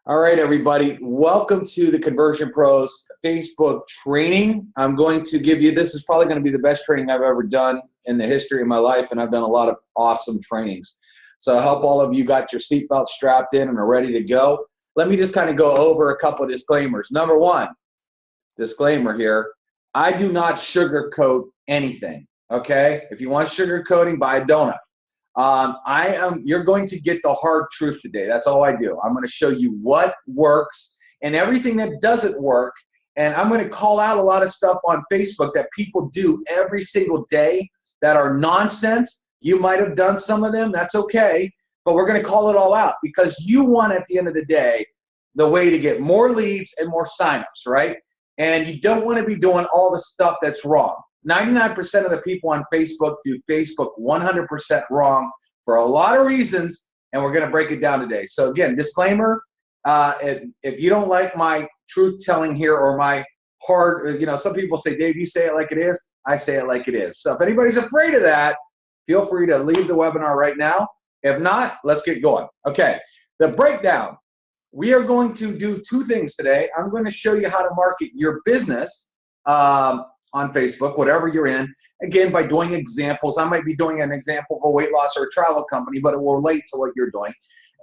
All right, everybody. Welcome to the Conversion Pros Facebook training. I'm going to give you, this is probably going to be the best training I've ever done in the history of my life, and I've done a lot of awesome trainings. So I hope all of you got your seatbelt strapped in and are ready to go. Let me just kind of go over a couple of disclaimers. Number one, disclaimer here, I do not sugarcoat anything, okay? If you want sugarcoating, buy a donut. You're going to get the hard truth today. That's all I do. I'm going to show you what works and everything that doesn't work. And I'm going to call out a lot of stuff on Facebook that people do every single day that are nonsense. You might have done some of them. That's okay. But we're going to call it all out because you want, at the end of the day, the way to get more leads and more signups, right? And you don't want to be doing all the stuff that's wrong. 99% of the people on Facebook do Facebook 100% wrong for a lot of reasons, and we're going to break it down today. So again, disclaimer, if you don't like my truth telling here or my hard, some people say, Dave, you say it like it is. I say it like it is. So if anybody's afraid of that, feel free to leave the webinar right now. If not, let's get going. Okay, the breakdown. We are going to do two things today. I'm going to show you how to market your business on Facebook, whatever you're in, again, by doing examples. I might be doing an example of a weight loss or a travel company, but it will relate to what you're doing.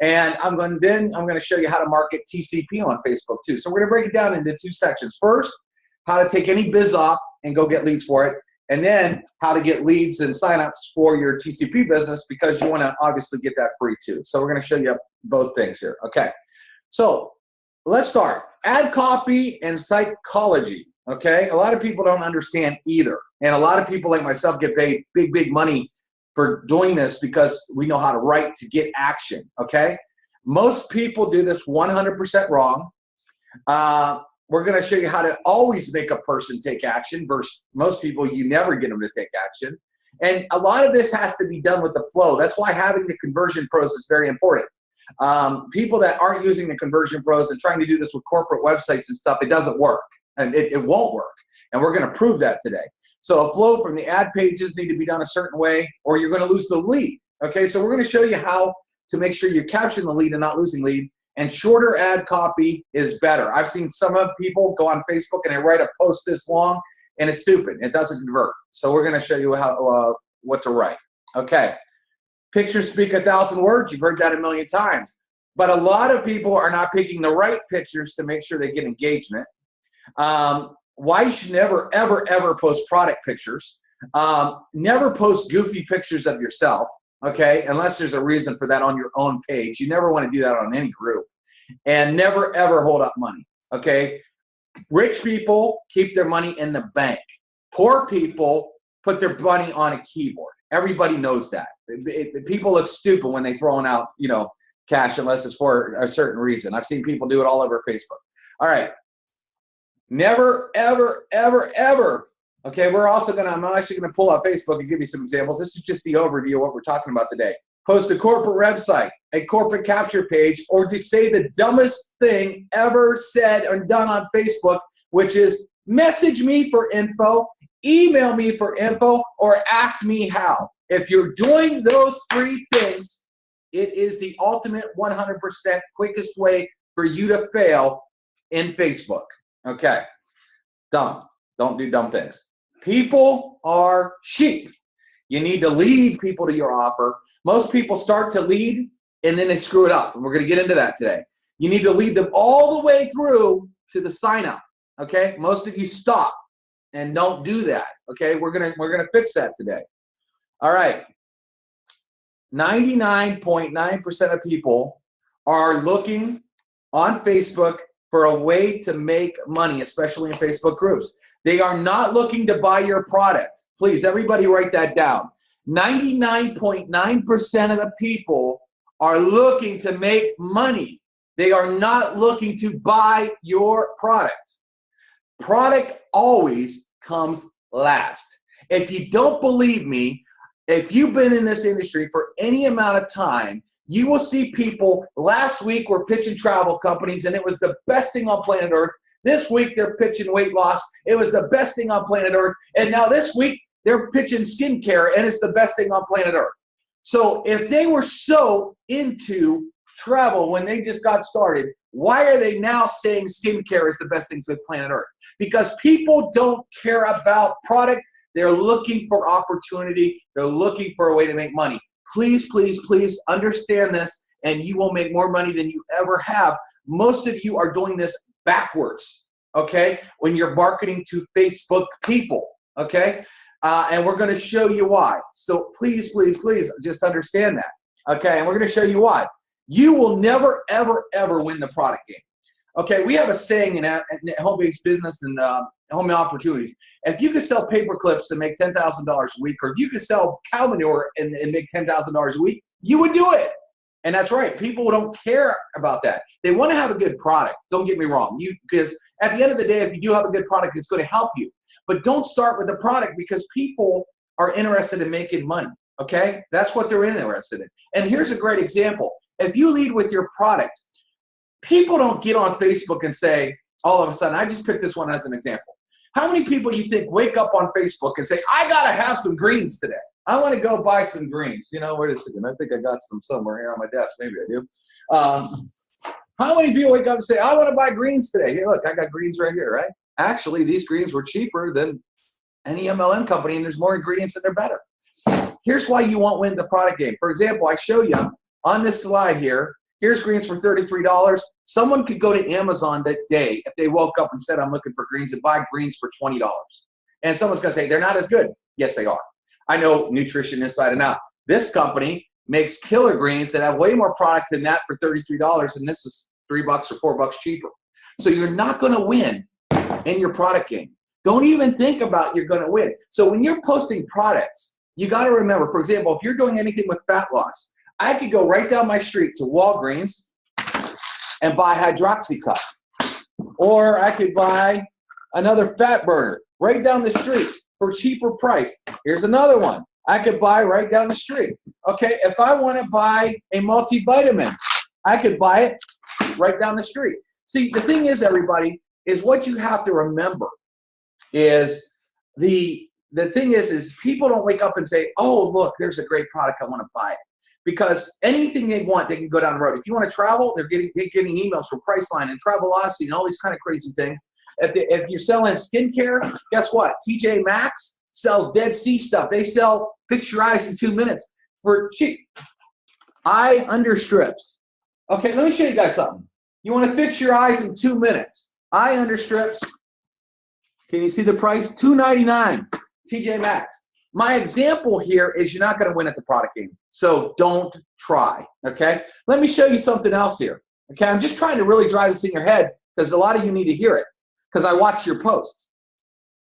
And I'm going to show you how to market TCP on Facebook too. So we're going to break it down into two sections. First, how to take any biz off and go get leads for it. And then how to get leads and signups for your TCP business, because you want to obviously get that free too. So we're going to show you both things here. Okay. So let's start. Ad copy and psychology. Okay, a lot of people don't understand either. And a lot of people like myself get paid big money for doing this because we know how to write to get action, okay? Most people do this 100% wrong. We're gonna show you how to always make a person take action versus most people, you never get them to take action. And a lot of this has to be done with the flow. That's why having the Conversion Pros is very important. People that aren't using the Conversion Pros and trying to do this with corporate websites and stuff, it doesn't work. And it won't work. And we're going to prove that today. So a flow from the ad pages need to be done a certain way, or you're going to lose the lead. Okay, so we're going to show you how to make sure you're capturing the lead and not losing lead. And shorter ad copy is better. I've seen some of people go on Facebook and they write a post this long, and it's stupid. It doesn't convert. So we're going to show you how what to write. Okay, pictures speak 1,000 words. You've heard that a million times. But a lot of people are not picking the right pictures to make sure they get engagement. Why you should never, ever post product pictures. Never post goofy pictures of yourself, okay, unless there's a reason for that on your own page. You never want to do that on any group. And never, ever hold up money, okay? Rich people keep their money in the bank. Poor people put their money on a keyboard. Everybody knows that. People look stupid when they're throwing out, cash unless it's for a certain reason. I've seen people do it all over Facebook. All right. Never, ever, okay, I'm actually going to pull out Facebook and give you some examples. This is just the overview of what we're talking about today. Post a corporate website, a corporate capture page, or to say the dumbest thing ever said or done on Facebook, which is message me for info, email me for info, or ask me how. If you're doing those three things, it is the ultimate 100% quickest way for you to fail in Facebook. Okay, dumb. Don't do dumb things. People are sheep. You need to lead people to your offer. Most people start to lead and then they screw it up. And we're going to get into that today. You need to lead them all the way through to the sign up. Okay, most of you stop and don't do that. Okay, we're gonna fix that today. All right. 99.9% of people are looking on Facebook for a way to make money, especially in Facebook groups. They are not looking to buy your product. Please, everybody write that down. 99.9% of the people are looking to make money. They are not looking to buy your product. Product always comes last. If you don't believe me, if you've been in this industry for any amount of time, you will see people last week were pitching travel companies and it was the best thing on planet Earth. This week they're pitching weight loss. It was the best thing on planet Earth. And now this week they're pitching skincare and it's the best thing on planet Earth. So if they were so into travel when they just got started, why are they now saying skincare is the best thing for the planet Earth? Because people don't care about product. They're looking for opportunity. They're looking for a way to make money. Please, please, please understand this, and you will make more money than you ever have. Most of you are doing this backwards, okay, when you're marketing to Facebook people, okay? And we're going to show you why. So please, please, please just understand that, okay? And we're going to show you why. You will never, ever, ever win the product game. Okay, we have a saying in home-based business and home opportunities. If you could sell paper clips and make $10,000 a week, or if you could sell cow manure and make $10,000 a week, you would do it. And that's right. People don't care about that. They want to have a good product. Don't get me wrong. Because at the end of the day, if you do have a good product, it's going to help you. But don't start with the product, because people are interested in making money. Okay? That's what they're interested in. And here's a great example. If you lead with your product, people don't get on Facebook and say, all of a sudden, I just picked this one as an example. How many people you think wake up on Facebook and say, I got to have some greens today. I want to go buy some greens. You know, wait a second. I think I got some somewhere here on my desk. Maybe I do. How many people wake up and say, I want to buy greens today? Here, look, I got greens right here, right? Actually, these greens were cheaper than any MLM company, and there's more ingredients and they're better. Here's why you won't win the product game. For example, I show you on this slide here, here's greens for $33. Someone could go to Amazon that day if they woke up and said, I'm looking for greens, and buy greens for $20. And someone's going to say, they're not as good. Yes, they are. I know nutrition inside and out. This company makes killer greens that have way more product than that for $33, and this is $3 or $4 cheaper. So you're not going to win in your product game. Don't even think about you're going to win. So when you're posting products, you got to remember, for example, if you're doing anything with fat loss, I could go right down my street to Walgreens and buy Hydroxycut. Or I could buy another fat burner right down the street for a cheaper price. Here's another one I could buy right down the street. Okay, if I want to buy a multivitamin, I could buy it right down the street. See, the thing is, everybody, is what you have to remember is the thing is people don't wake up and say, oh, look, there's a great product, I want to buy it. Because anything they want, they can go down the road. If you want to travel, they're getting emails from Priceline and Travelocity and all these kind of crazy things. If you're selling skincare, guess what? TJ Maxx sells Dead Sea stuff. They sell Fix Your Eyes in 2 minutes for cheap. Eye under strips. Okay, let me show you guys something. You want to fix your eyes in 2 minutes. Eye under strips. Can you see the price? $2.99. TJ Maxx. My example here is you're not going to win at the product game. So don't try. Okay? Let me show you something else here. Okay? I'm just trying to really drive this in your head because a lot of you need to hear it because I watch your posts.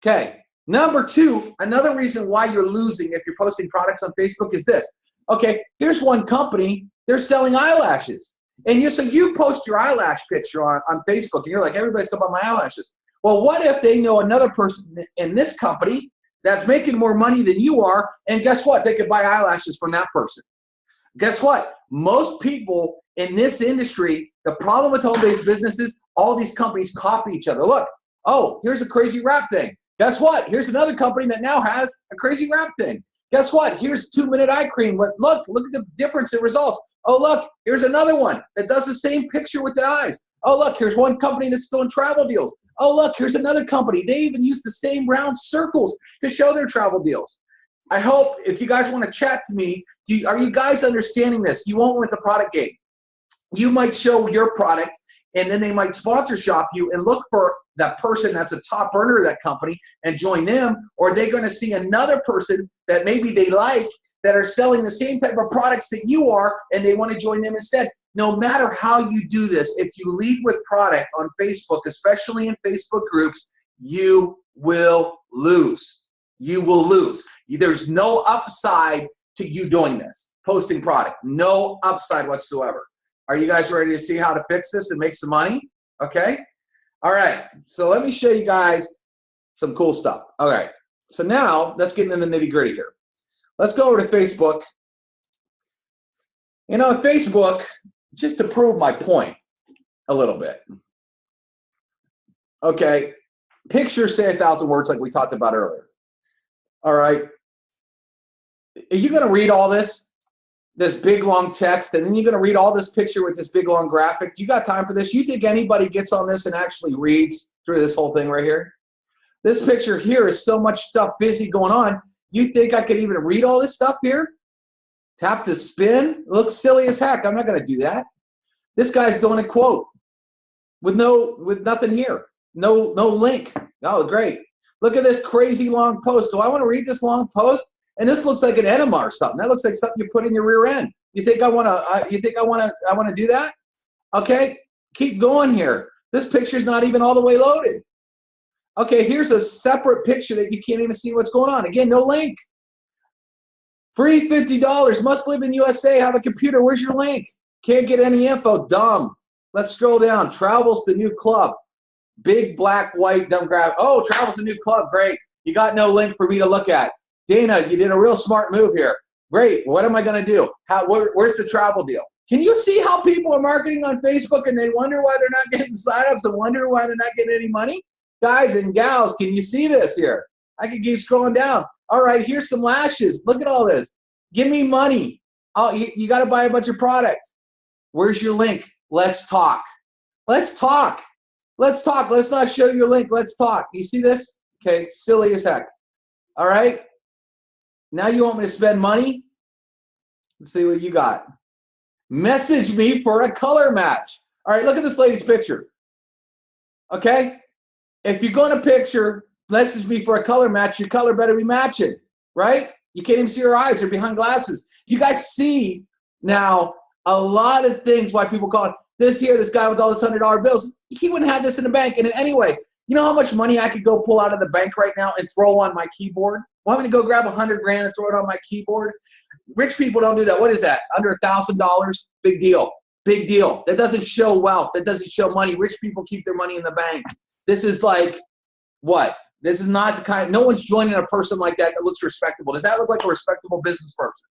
Okay? Number two, another reason why you're losing if you're posting products on Facebook is this. Okay, here's one company, they're selling eyelashes. And so you post your eyelash picture on Facebook and you're like, everybody's talking about my eyelashes. Well, what if they know another person in this company that's making more money than you are, and guess what? They could buy eyelashes from that person. Guess what? Most people in this industry, the problem with home-based businesses, all these companies copy each other. Look, oh, here's a crazy wrap thing. Guess what? Here's another company that now has a crazy wrap thing. Guess what? Here's 2-minute eye cream. But look at the difference in results. Oh, look, here's another one that does the same picture with the eyes. Oh, look, here's one company that's doing travel deals. Oh, look, here's another company. They even use the same round circles to show their travel deals. I hope if you guys want to chat to me, are you guys understanding this? You won't win the product game. You might show your product, and then they might sponsor shop you and look for that person that's a top earner of that company and join them, or they're going to see another person that maybe they like that are selling the same type of products that you are, and they want to join them instead. No matter how you do this, if you lead with product on Facebook, especially in Facebook groups, you will lose. You will lose. There's no upside to you doing this, posting product. No upside whatsoever. Are you guys ready to see how to fix this and make some money? Okay? All right. So let me show you guys some cool stuff. All right. So now let's get into the nitty-gritty here. Let's go over to Facebook. You know, Facebook, just to prove my point a little bit. Okay. Pictures say 1,000 words like we talked about earlier. All right. Are you going to read all this? this big long text, and then you're going to read all this picture with this big long graphic. You got time for this? You think anybody gets on this and actually reads through this whole thing right here? This picture here is so much stuff busy going on. You think I could even read all this stuff here? Tap to spin? It looks silly as heck. I'm not going to do that. This guy's doing a quote with nothing here. No link. Oh, great. Look at this crazy long post. Do I want to read this long post? And this looks like an enema or something. That looks like something you put in your rear end. You think I want to do that? Okay, keep going here. This picture's not even all the way loaded. Okay, here's a separate picture that you can't even see what's going on. Again, no link. Free $50. Must live in USA. Have a computer. Where's your link? Can't get any info. Dumb. Let's scroll down. Travels to new club. Big black white dumb graph. Oh, travels to new club. Great. You got no link for me to look at. Dana, you did a real smart move here. Great. What am I going to do? Where's the travel deal? Can you see how people are marketing on Facebook and they wonder why they're not getting signups and wonder why they're not getting any money? Guys and gals, can you see this here? I can keep scrolling down. All right, here's some lashes. Look at all this. Give me money. Oh, you got to buy a bunch of product. Where's your link? Let's talk. Let's talk. Let's talk. Let's not show your link. Let's talk. You see this? Okay, silly as heck. All right. Now you want me to spend money? Let's see what you got. Message me for a color match. All right, look at this lady's picture. Okay? If you're going to picture, message me for a color match, your color better be matching, right? You can't even see her eyes. They're behind glasses. You guys see now a lot of things why people call it this guy with all this $100 bills. He wouldn't have this in the bank. And anyway, you know how much money I could go pull out of the bank right now and throw on my keyboard? Want me to go grab $100 grand and throw it on my keyboard? Rich people don't do that. What is that? Under $1,000? Big deal. Big deal. That doesn't show wealth. That doesn't show money. Rich people keep their money in the bank. This is like, what? This is not the kind, no one's joining a person like that looks respectable. Does that look like a respectable business person?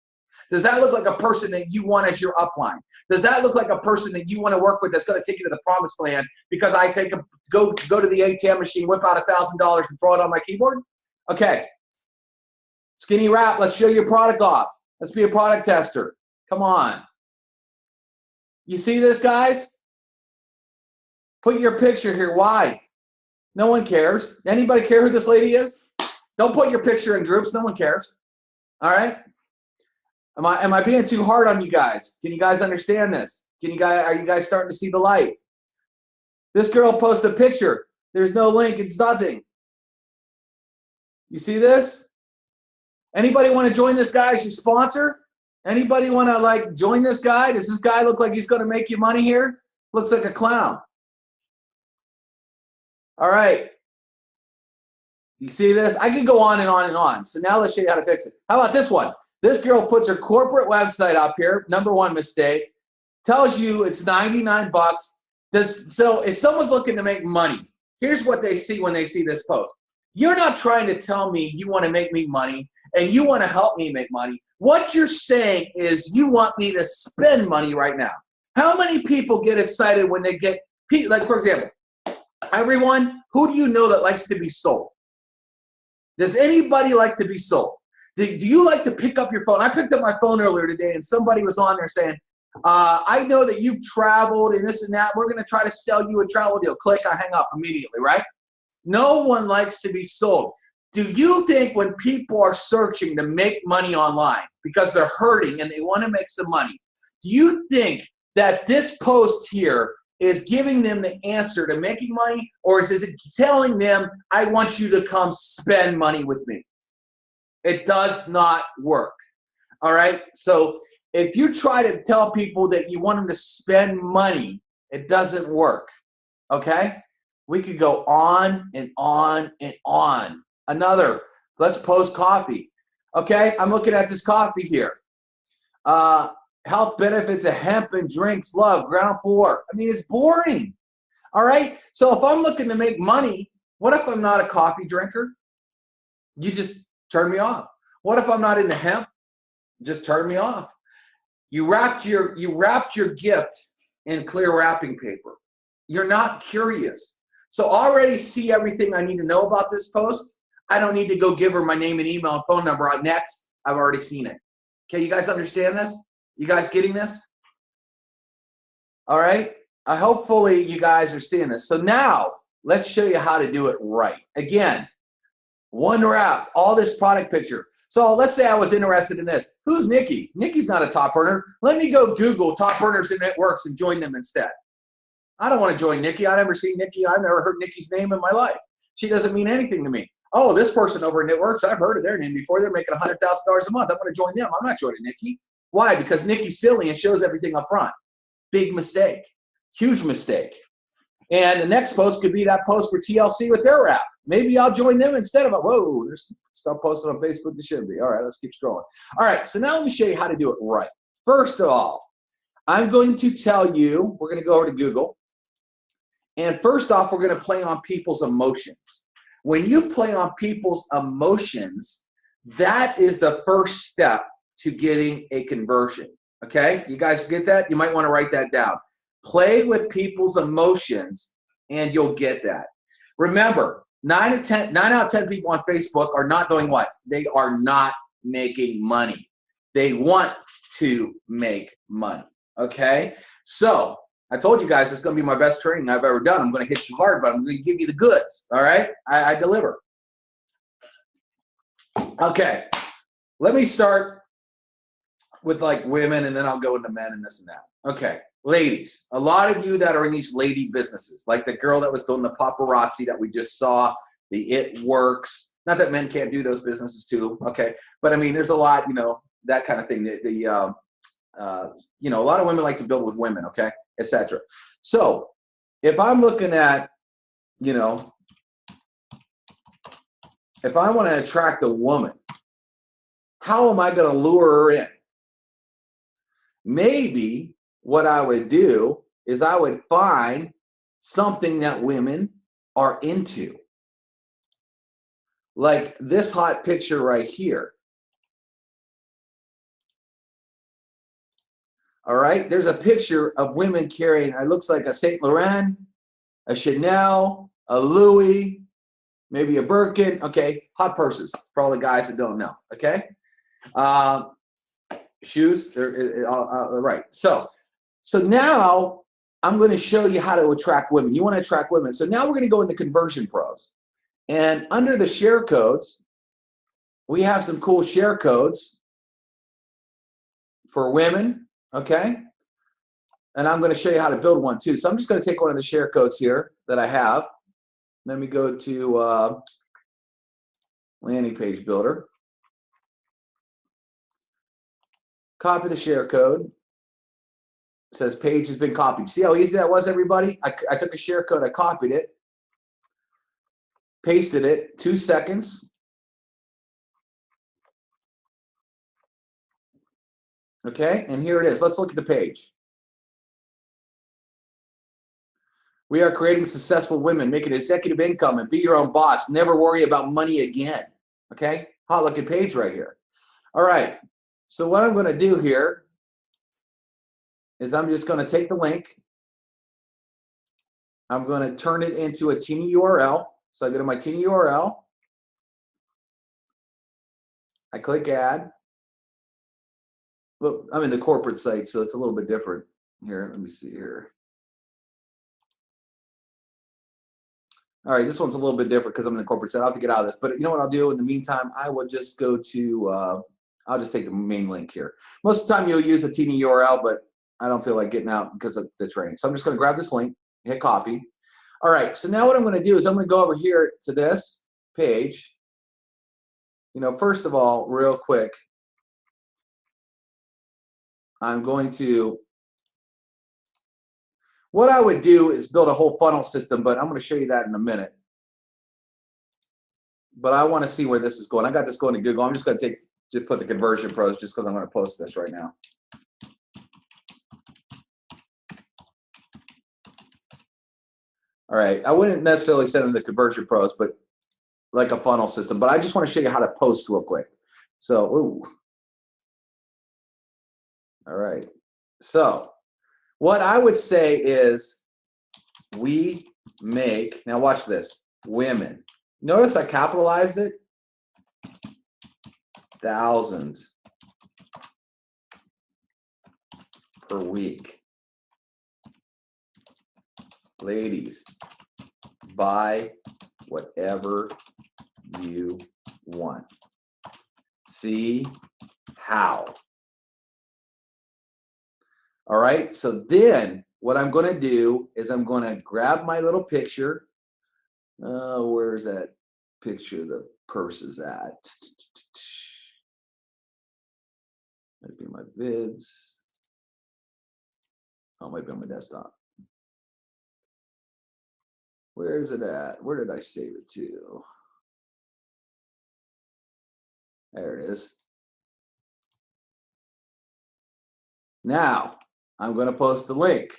Does that look like a person that you want as your upline? Does that look like a person that you want to work with that's going to take you to the promised land because I go to the ATM machine, whip out $1,000 and throw it on my keyboard? Okay. Skinny Wrap, let's show your product off. Let's be a product tester. Come on. You see this, guys? Put your picture here. Why? No one cares. Anybody care who this lady is? Don't put your picture in groups. No one cares. All right? Am I being too hard on you guys? Can you guys understand this? Are you guys starting to see the light? This girl posted a picture. There's no link. It's nothing. You see this? Anybody want to join this guy as your sponsor? Anybody want to join this guy? Does this guy look like he's going to make you money here? Looks like a clown. All right. You see this? I could go on and on and on. So now let's show you how to fix it. How about this one? This girl puts her corporate website up here. Number one mistake. Tells you it's 99 bucks. So if someone's looking to make money, here's what they see when they see this post. You're not trying to tell me you want to make me money and you want to help me make money. What you're saying is you want me to spend money right now. How many people get excited when they get, like for example, everyone, who do you know that likes to be sold? Does anybody like to be sold? Do you like to pick up your phone? I picked up my phone earlier today and somebody was on there saying, I know that you've traveled and this and that. We're going to try to sell you a travel deal. Click, I hang up immediately, right? No one likes to be sold. Do you think when people are searching to make money online because they're hurting and they want to make some money, do you think that this post here is giving them the answer to making money, or is it telling them, I want you to come spend money with me? It does not work. All right? So if you try to tell people that you want them to spend money, it doesn't work. Okay? We could go on and on and on. Another, let's post coffee. Okay? I'm looking at this coffee here. Health benefits of hemp and drinks, love, ground floor. I mean, it's boring. All right? So if I'm looking to make money, what if I'm not a coffee drinker? You just turn me off. What if I'm not into hemp? Just turn me off. You wrapped your gift in clear wrapping paper. You're not curious. So already see everything I need to know about this post. I don't need to go give her my name and email and phone number. Next, I've already seen it. Okay, you guys understand this? You guys getting this? All right. Hopefully you guys are seeing this. So now let's show you how to do it right. Again, one wrap, all this product picture. So let's say I was interested in this. Who's Nikki? Nikki's not a top earner. Let me go Google top earners in networks and join them instead. I don't want to join Nikki. I've never seen Nikki. I've never heard Nikki's name in my life. She doesn't mean anything to me. Oh, this person over in networks, I've heard of their name before. They're making $100,000 a month. I'm going to join them. I'm not joining Nikki. Why? Because Nikki's silly and shows everything up front. Big mistake. Huge mistake. And the next post could be that post for TLC with their app. Maybe I'll join them instead of, whoa, there's stuff posted on Facebook that shouldn't be. All right, let's keep scrolling. All right, so now let me show you how to do it right. First of all, I'm going to tell you, we're going to go over to Google. And first off, we're going to play on people's emotions. When you play on people's emotions, that is the first step to getting a conversion. Okay, you guys get that? You might want to write that down. Play with people's emotions and you'll get that. Remember, 9 out of 10 people on Facebook are not doing what? They are not making money. They want to make money. Okay, so I told you guys it's going to be my best training I've ever done. I'm going to hit you hard, but I'm going to give you the goods. All right, I deliver. Okay, let me start with like women, and then I'll go into men and this and that. Okay, ladies, a lot of you that are in these lady businesses, like the girl that was doing the paparazzi that we just saw, the It Works. Not that men can't do those businesses too, okay? But I mean, there's a lot, you know, that kind of thing. You know, a lot of women like to build with women, okay, etc. So if I'm looking at, you know, if I want to attract a woman, how am I going to lure her in? Maybe what I would do is I would find something that women are into. Like this hot picture right here. All right, there's a picture of women carrying, it looks like a Saint Laurent, a Chanel, a Louis, maybe a Birkin. Okay, hot purses for all the guys that don't know. Okay, shoes. Right. So now I'm going to show you how to attract women. You want to attract women. So now we're going to go into Conversion Pros, and under the share codes, we have some cool share codes for women. Okay, and I'm going to show you how to build one too. So I'm just going to take one of the share codes here that I have. Let me go to landing page builder. Copy the share code. It says page has been copied. See how easy that was, everybody? I took a share code, I copied it, pasted it, 2 seconds. Okay, and here it is. Let's look at the page. We are creating successful women, make an executive income and be your own boss. Never worry about money again. Okay, hot looking page right here. All right, so what I'm going to do here is I'm just going to take the link. I'm going to turn it into a teeny URL. So I go to my teeny URL. I click add. Well, I'm in the corporate site, so it's a little bit different. Here, let me see here. All right, this one's a little bit different because I'm in the corporate site. I'll have to get out of this. But you know what I'll do in the meantime? I will just go to, I'll just take the main link here. Most of the time you'll use a teeny URL, but I don't feel like getting out because of the training. So I'm just going to grab this link, hit copy. All right, so now what I'm going to do is I'm going to go over here to this page. You know, first of all, real quick, I'm going to, what I would do is build a whole funnel system, but I'm going to show you that in a minute. But I want to see where this is going. I got this going to Google. I'm just going to just put the Conversion Pros just because I'm going to post this right now. All right, I wouldn't necessarily send them the Conversion Pros, but like a funnel system. But I just want to show you how to post real quick. So, ooh. All right. So what I would say is we make, now watch this, women. Notice I capitalized it. Thousands per week. Ladies, buy whatever you want. See how. All right, so then what I'm going to do is I'm going to grab my little picture. Where's that picture the purse is at? Might be my vids. Oh, might be on my desktop. Where is it at? Where did I save it to? There it is. Now, I'm going to post the link.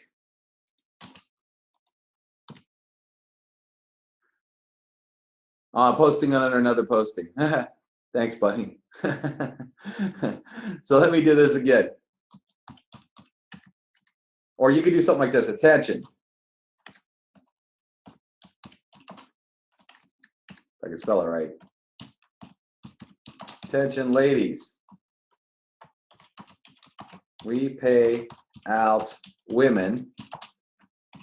I'm posting on another posting. Thanks, buddy. So let me do this again. Or you could do something like this. Attention. If I can spell it right. Attention, ladies. We pay out women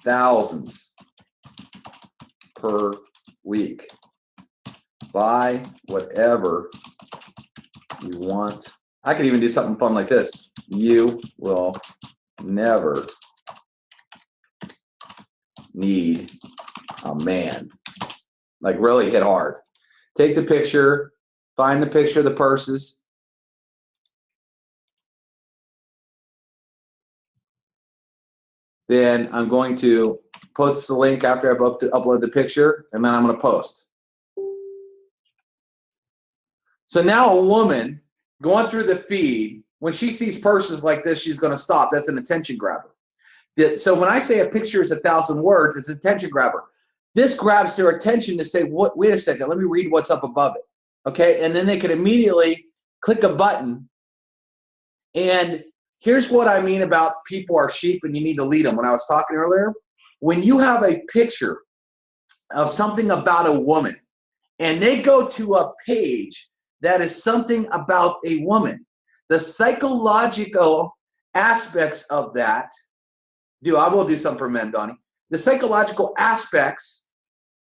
thousands per week. Buy whatever you want. I could even do something fun like this. You will never need a man. Like really hit hard. Take the picture, find the picture of the purses. Then I'm going to post the link after I've upload the picture, and then I'm going to post. So now a woman going through the feed, when she sees purses like this, she's going to stop. That's an attention grabber. So when I say a picture is 1,000 words, it's an attention grabber. This grabs their attention to say, "What? Wait a second, let me read what's up above it." Okay, and then they can immediately click a button. And here's what I mean about people are sheep and you need to lead them. When I was talking earlier, when you have a picture of something about a woman and they go to a page that is something about a woman, the psychological aspects of that, I will do something for men, Donnie. The psychological aspects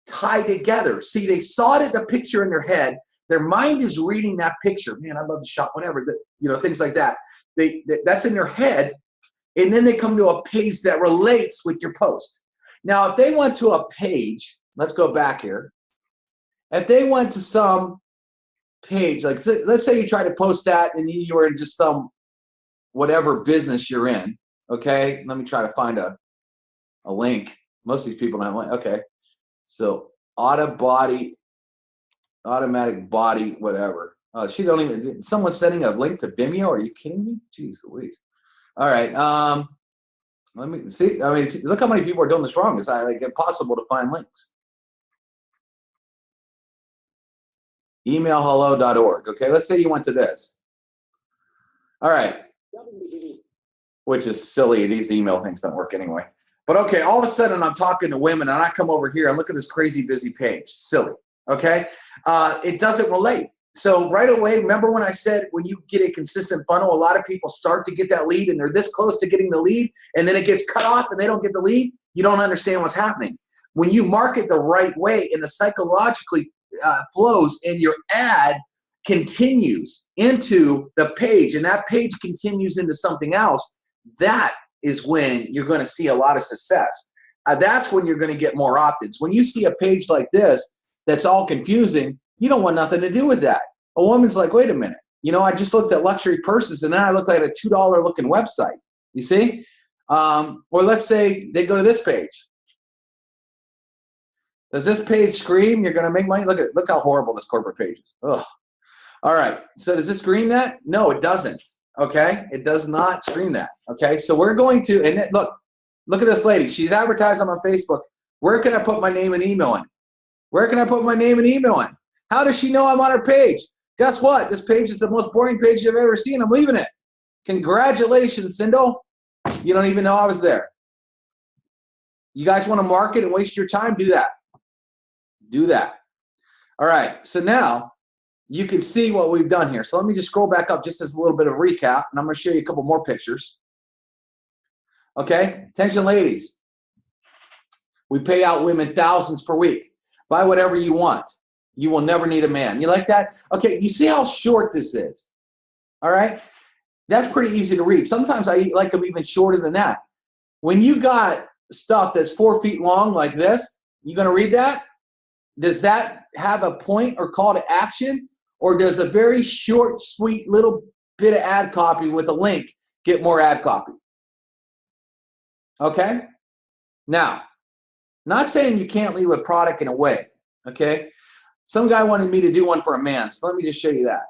tie together. See, they saw it at the picture in their head. Their mind is reading that picture. Man, I love the shot, whatever, things like that. That's in their head, and then they come to a page that relates with your post. Now, if they went to a page, let's go back here. If they went to some page, like let's say you try to post that and you were in just some whatever business you're in, okay? Let me try to find a link. Most of these people don't have a link. Okay, so automatic body, whatever. She don't even, someone's sending a link to Vimeo. Are you kidding me? Jeez Louise. All right. Let me see. I mean, look how many people are doing this wrong. It's like impossible to find links. Emailhello.org. Okay, let's say you went to this. All right. Which is silly. These email things don't work anyway. But okay, all of a sudden I'm talking to women and I come over here and look at this crazy busy page. Silly. Okay. It doesn't relate. So right away, remember when I said when you get a consistent funnel, a lot of people start to get that lead and they're this close to getting the lead and then it gets cut off and they don't get the lead. You don't understand what's happening. When you market the right way and the psychologically flows and your ad continues into the page and that page continues into something else, that is when you're going to see a lot of success. That's when you're going to get more opt-ins. When you see a page like this that's all confusing, you don't want nothing to do with that. A woman's like, wait a minute, I just looked at luxury purses and then I looked at a $2 looking website. You see? Or let's say they go to this page. Does this page scream you're going to make money? Look how horrible this corporate page is. Ugh. All right. So does this scream that? No, it doesn't. Okay? It does not scream that. Okay? So we're going to, and look at this lady. She's advertising on Facebook. Where can I put my name and email in? Where can I put my name and email in? How does she know I'm on her page? Guess what? This page is the most boring page you've ever seen. I'm leaving it. Congratulations, Sindel. You don't even know I was there. You guys want to market and waste your time? Do that. Do that. All right. So now you can see what we've done here. So let me just scroll back up just as a little bit of recap, and I'm going to show you a couple more pictures. Okay? Attention, ladies. We pay out women thousands per week. Buy whatever you want. You will never need a man. You like that? Okay, you see how short this is? All right? That's pretty easy to read. Sometimes I like them even shorter than that. When you got stuff that's 4 feet long like this, you going to read that? Does that have a point or call to action? Or does a very short, sweet little bit of ad copy with a link get more ad copy? Okay? Now, not saying you can't lead with product in a way. Okay? Some guy wanted me to do one for a man, so let me just show you that.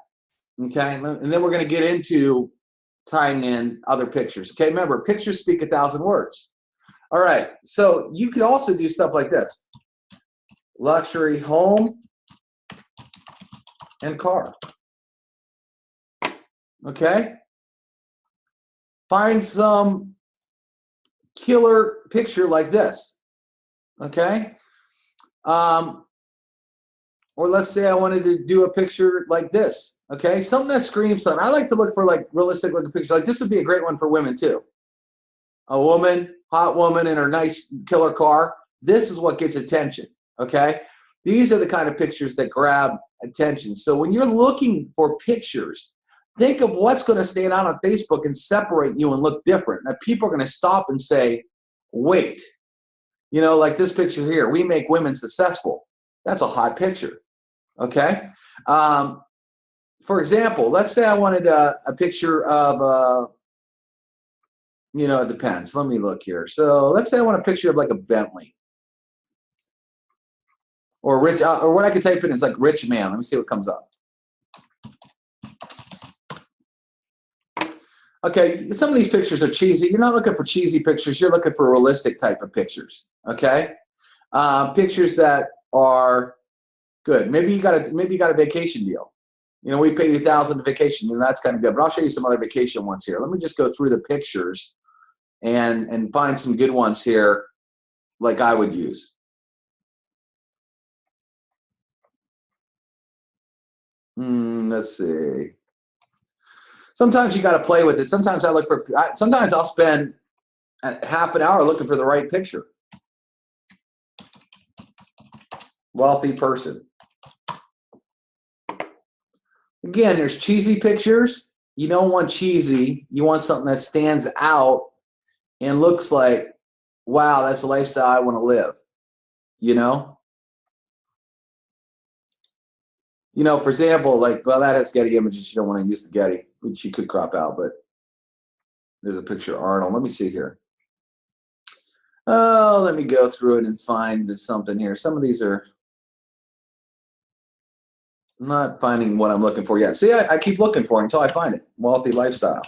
Okay? And then we're going to get into tying in other pictures. Okay? Remember, pictures speak 1,000 words. All right. So you could also do stuff like this. Luxury home and car. Okay? Find some killer picture like this. Okay? Or let's say I wanted to do a picture like this. Okay? Something that screams something. I like to look for like realistic looking pictures. Like this would be a great one for women too. A woman, hot woman in her nice killer car. This is what gets attention. Okay? These are the kind of pictures that grab attention. So when you're looking for pictures, think of what's going to stand out on Facebook and separate you and look different. Now people are going to stop and say, wait, you know, like this picture here, we make women successful. That's a hot picture. Okay? For example, let's say I wanted a picture of, you know, it depends. Let me look here. So let's say I want a picture of like a Bentley. Or rich, or what I could type in is like rich man. Let me see what comes up. Okay, some of these pictures are cheesy. You're not looking for cheesy pictures. You're looking for realistic type of pictures. Okay, pictures that are good. Maybe you got a vacation deal. You know, we pay you 1,000 to vacation, and that's kind of good. But I'll show you some other vacation ones here. Let me just go through the pictures and find some good ones here, like I would use. Let's see. Sometimes you got to play with it. Sometimes sometimes I'll spend half an hour looking for the right picture. Wealthy person. Again, there's cheesy pictures. You don't want cheesy. You want something that stands out and looks like, wow, that's a lifestyle I want to live. You know? You know, for example, like, well, that has Getty images. You don't want to use the Getty, which you could crop out, but there's a picture of Arnold. Let me see here. Oh, let me go through it and find something here. Some of these are I'm not finding what I'm looking for yet. See, I keep looking for it until I find it. Wealthy lifestyle.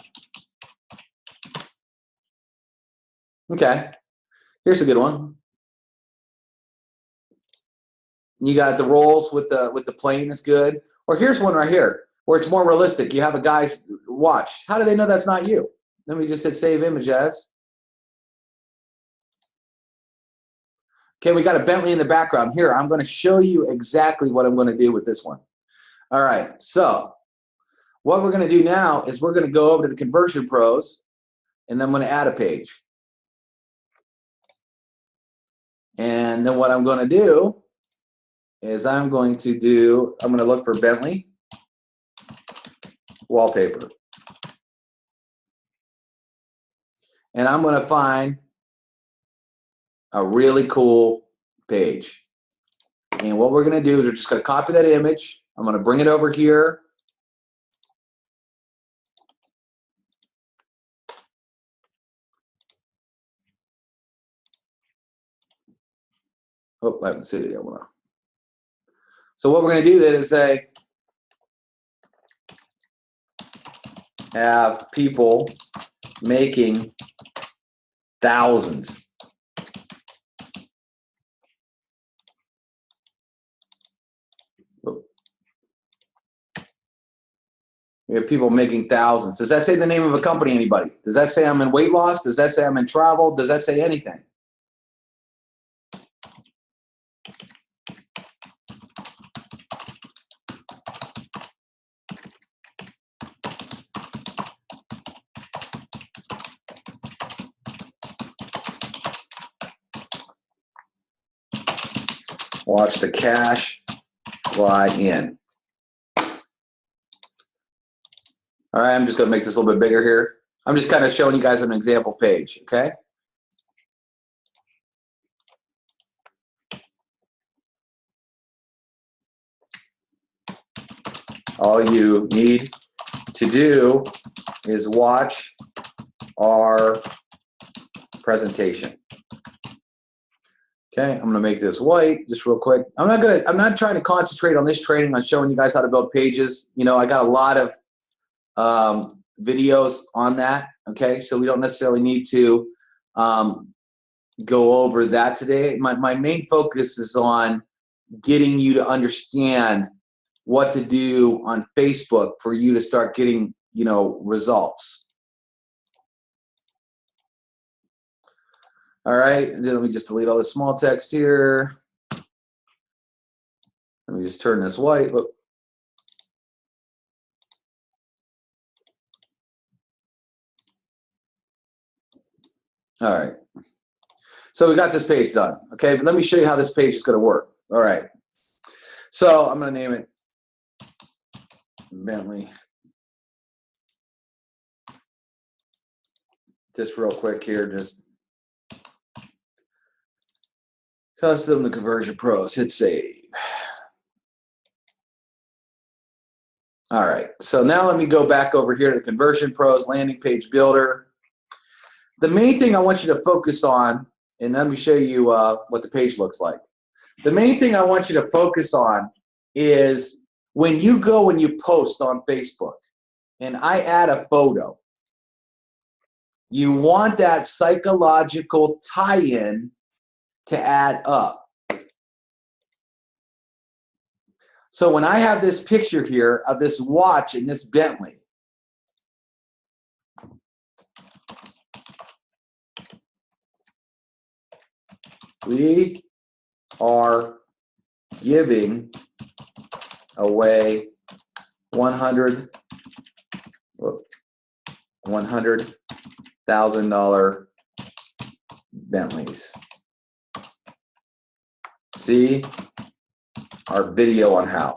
Okay. Here's a good one. You got the rolls with the plane is good. Or here's one right here where it's more realistic. You have a guy's watch. How do they know that's not you? Let me just hit save image as. Okay, we got a Bentley in the background. Here, I'm going to show you exactly what I'm going to do with this one. All right, so what we're going to do now is we're going to go over to the Conversion Pros, and then I'm going to add a page. And then what I'm going to do is I'm going to look for Bentley wallpaper. And I'm going to find a really cool page. And what we're going to do is we're just going to copy that image. I'm going to bring it over here. Oh, I haven't seen it yet. So what we're going to do then is say, have people making thousands. We have people making thousands. Does that say the name of a company, anybody? Does that say I'm in weight loss? Does that say I'm in travel? Does that say anything? Watch the cash fly in. All right, I'm just going to make this a little bit bigger here. I'm just kind of showing you guys an example page, okay? All you need to do is watch our presentation. Okay, I'm going to make this white just real quick. I'm not trying to concentrate on this training on showing you guys how to build pages. You know, I got a lot of videos on that, okay? So we don't necessarily need to go over that today. My main focus is on getting you to understand what to do on Facebook for you to start getting, you know, results. All right, and then let me just delete all this small text here. Let me just turn this white. Whoop. All right, so we got this page done, okay? But let me show you how this page is going to work. All right, so I'm going to name it Bentley. Just real quick here, just custom the Conversion Pros, hit save. All right, so now let me go back over here to the Conversion Pros landing page builder. The main thing I want you to focus on, and let me show you what the page looks like. The main thing I want you to focus on is when you go and you post on Facebook and I add a photo, you want that psychological tie-in to add up. So when I have this picture here of this watch and this Bentley, we are giving away $100,000 Bentleys. See our video on how.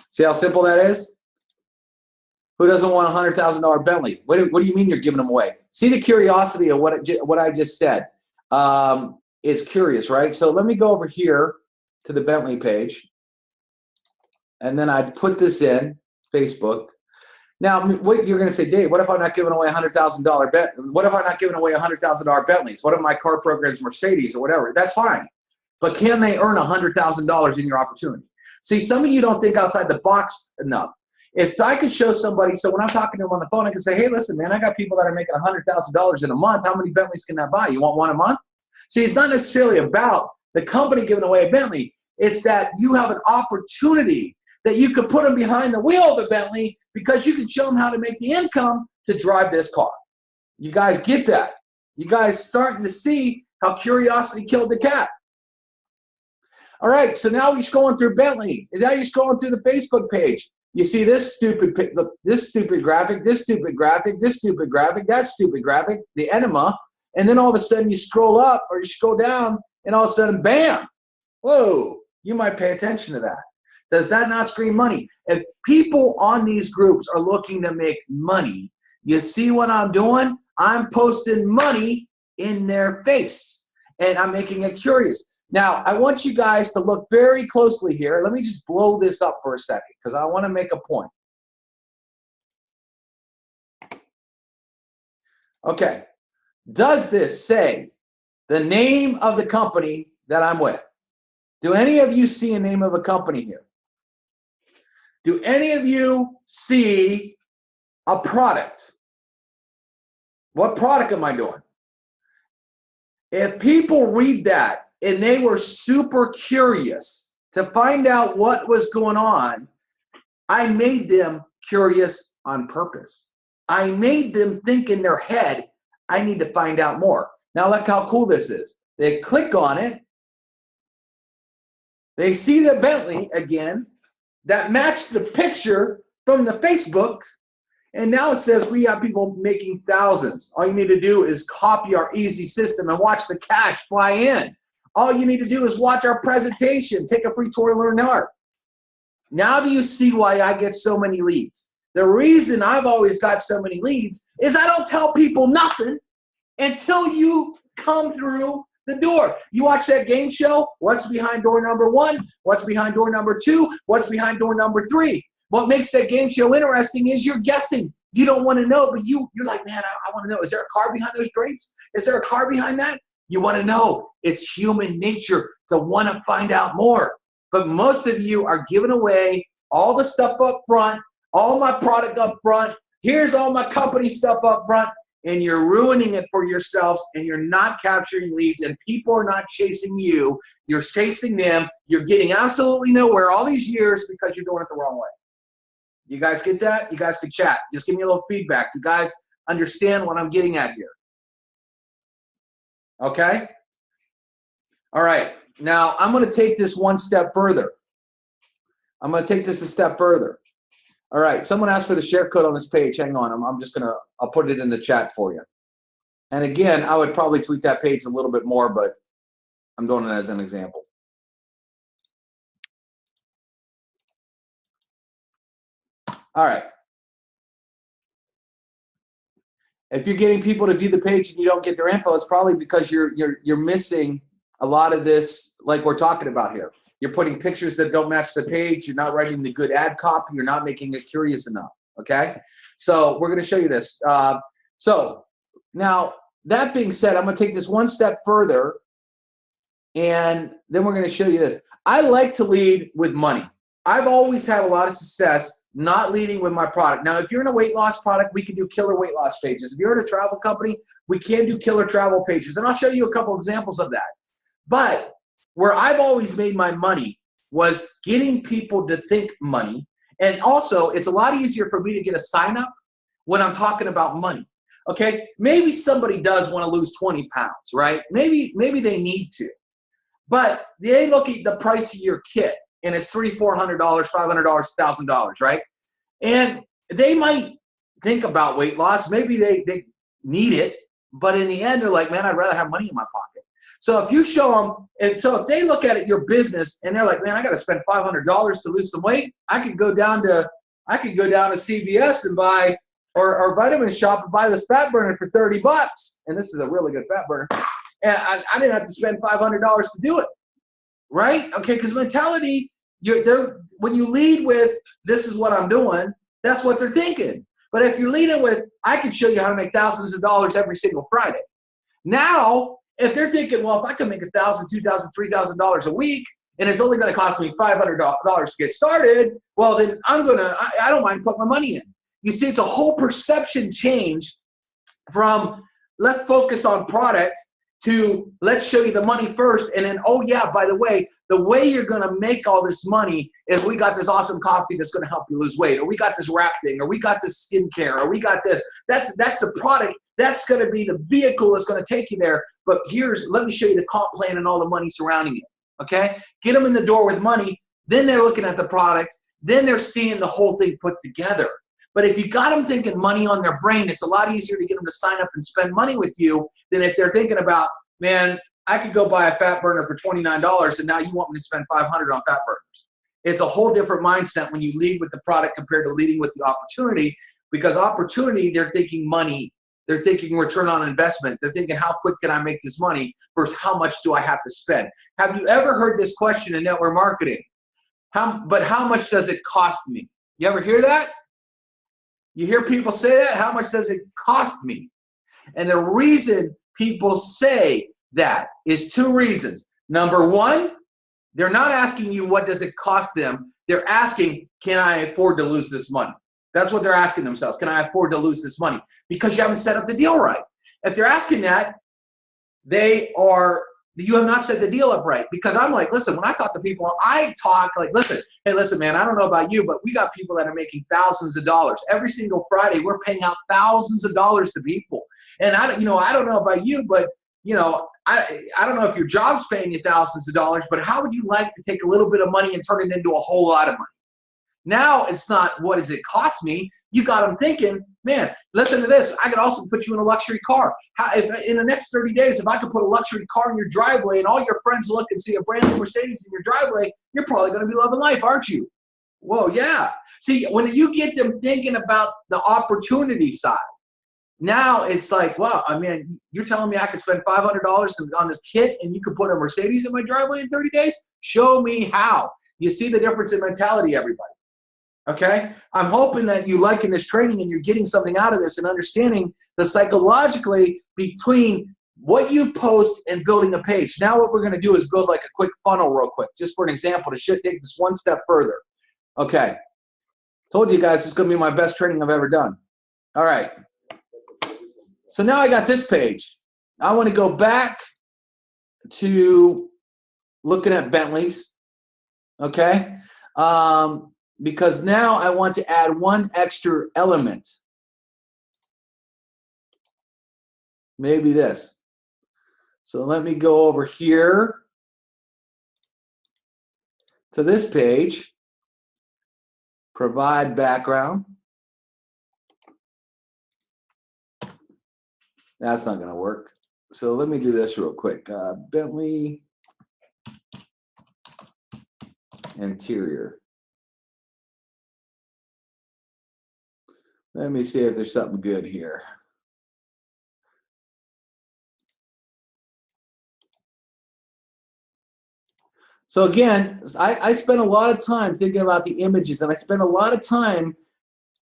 See how simple that is? Who doesn't want a $100,000 Bentley? What do you mean you're giving them away? See the curiosity of what I just said. It's curious, right? So let me go over here to the Bentley page, and then I'd put this in Facebook. Now, what you're going to say, Dave, what if I'm not giving away $100,000 Bentley? What if I'm not giving away $100,000 Bentleys? What if my car program's Mercedes or whatever? That's fine. But can they earn $100,000 in your opportunity? See, some of you don't think outside the box enough. If I could show somebody, so when I'm talking to them on the phone, I can say, hey, listen, man, I got people that are making $100,000 in a month. How many Bentleys can that buy? You want one a month? See, it's not necessarily about the company giving away a Bentley. It's that you have an opportunity that you could put them behind the wheel of a Bentley because you can show them how to make the income to drive this car. You guys get that? You guys starting to see how curiosity killed the cat. All right, so now we're scrolling through Bentley. Now you're scrolling through the Facebook page. You see this stupid graphic, this stupid graphic, this stupid graphic, that stupid graphic, the enema, and then all of a sudden you scroll up or you scroll down, and all of a sudden, bam! Whoa! You might pay attention to that. Does that not scream money? If people on these groups are looking to make money, you see what I'm doing? I'm posting money in their face, and I'm making it curious. Now, I want you guys to look very closely here. Let me just blow this up for a second because I want to make a point. Okay. Does this say the name of the company that I'm with? Do any of you see a name of a company here? Do any of you see a product? What product am I doing? If people read that and they were super curious to find out what was going on, I made them curious on purpose. I made them think in their head, I need to find out more. Now look how cool this is. They click on it. They see the Bentley again that matched the picture from the Facebook. And now it says we have people making thousands. All you need to do is copy our easy system and watch the cash fly in. All you need to do is watch our presentation, take a free tour and learn art. Now do you see why I get so many leads? The reason I've always got so many leads is I don't tell people nothing until you come through the door. You watch that game show, what's behind door number 1? What's behind door number 2? What's behind door number 3? What makes that game show interesting is you're guessing. You don't want to know, but you're like, man, I want to know. Is there a car behind those drapes? Is there a car behind that? You want to know. It's human nature to want to find out more. But most of you are giving away all the stuff up front, all my product up front. Here's all my company stuff up front. And you're ruining it for yourselves, and you're not capturing leads, and people are not chasing you. You're chasing them. You're getting absolutely nowhere all these years because you're doing it the wrong way. You guys get that? You guys can chat. Just give me a little feedback. You guys understand what I'm getting at here? Okay? All right. Now, I'm going to take this one step further. I'm going to take this a step further. All right, someone asked for the share code on this page. Hang on, I'm just gonna, I'll put it in the chat for you. And again, I would probably tweak that page a little bit more, but I'm doing it as an example. All right. If you're getting people to view the page and you don't get their info, it's probably because you're missing a lot of this, like we're talking about here. You're putting pictures that don't match the page. You're not writing the good ad copy. You're not making it curious enough, okay? So we're going to show you this. So now, that being said, I'm going to take this one step further, and then we're going to show you this. I like to lead with money. I've always had a lot of success not leading with my product. Now, if you're in a weight loss product, we can do killer weight loss pages. If you're in a travel company, we can do killer travel pages, and I'll show you a couple examples of that. But where I've always made my money was getting people to think money. And also, it's a lot easier for me to get a sign up when I'm talking about money. Okay, maybe somebody does want to lose 20 pounds, right? Maybe they need to. But they look at the price of your kit, and it's $300, $400, $500, $1,000, right? And they might think about weight loss. Maybe they need it, but in the end, they're like, man, I'd rather have money in my pocket. So if you show them, and so if they look at it, your business, and they're like, man, I got to spend $500 to lose some weight. I could go down to CVS and buy, or Vitamin Shop and buy this fat burner for 30 bucks. And this is a really good fat burner. And I didn't have to spend $500 to do it, right? Okay, because mentality, when you lead with, this is what I'm doing, that's what they're thinking. But if you're leading with, I can show you how to make thousands of dollars every single Friday. Now, if they're thinking, well, if I can make $1,000, $2,000, $3,000 a week, and it's only going to cost me $500 to get started, well, then I don't mind putting my money in. You see, it's a whole perception change from let's focus on product to let's show you the money first, and then, oh yeah, by the way you're going to make all this money is we got this awesome coffee that's going to help you lose weight, or we got this wrap thing, or we got this skincare, or we got this. That's the product. That's going to be the vehicle that's going to take you there. But let me show you the comp plan and all the money surrounding it. Okay? Get them in the door with money. Then they're looking at the product. Then they're seeing the whole thing put together. But if you got them thinking money on their brain, it's a lot easier to get them to sign up and spend money with you than if they're thinking about, man, I could go buy a fat burner for $29 and now you want me to spend $500 on fat burners. It's a whole different mindset when you lead with the product compared to leading with the opportunity, because opportunity, they're thinking money. They're thinking return on investment. They're thinking, how quick can I make this money versus how much do I have to spend? Have you ever heard this question in network marketing? But how much does it cost me? You ever hear that? You hear people say that? How much does it cost me? And the reason people say that is two reasons. Number one, they're not asking you what does it cost them. They're asking, can I afford to lose this money? That's what they're asking themselves. Can I afford to lose this money? Because you haven't set up the deal right. If they're asking that, you have not set the deal up right. Because I'm like, listen, when I talk to people, I talk like, listen, hey, listen, man, I don't know about you, but we got people that are making thousands of dollars. Every single Friday, we're paying out thousands of dollars to people. And I don't know about you, but I don't know if your job's paying you thousands of dollars, but how would you like to take a little bit of money and turn it into a whole lot of money? Now it's not what does it cost me. You got them thinking, man, listen to this. I could also put you in a luxury car. In the next 30 days, if I could put a luxury car in your driveway and all your friends look and see a brand new Mercedes in your driveway, you're probably going to be loving life, aren't you? Whoa, yeah. See, when you get them thinking about the opportunity side, now it's like, wow, I mean, you're telling me I could spend $500 on this kit and you could put a Mercedes in my driveway in 30 days? Show me how. You see the difference in mentality, everybody. Okay? I'm hoping that you liking this training and you're getting something out of this and understanding the psychologically between what you post and building a page. Now what we're going to do is build like a quick funnel real quick, just for an example, to take this one step further. Okay. Told you guys this is going to be my best training I've ever done. All right. So now I got this page. I want to go back to looking at Bentleys. Okay. Because now I want to add one extra element. Maybe this. So let me go over here to this page, provide background. That's not going to work. So let me do this real quick. Bentley interior. Let me see if there's something good here. So again, I spent a lot of time thinking about the images, and I spent a lot of time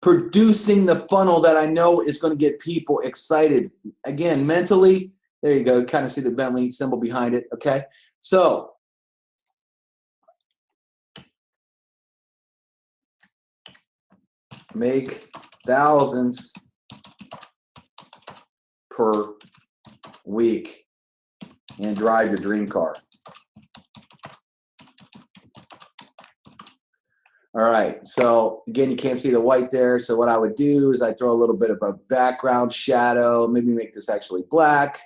producing the funnel that I know is going to get people excited. Again, mentally, there you go. Kind of see the Bentley symbol behind it. Okay, so make thousands per week and drive your dream car. All right, so again, you can't see the white there. So what I would do is I throw a little bit of a background shadow, maybe make this actually black.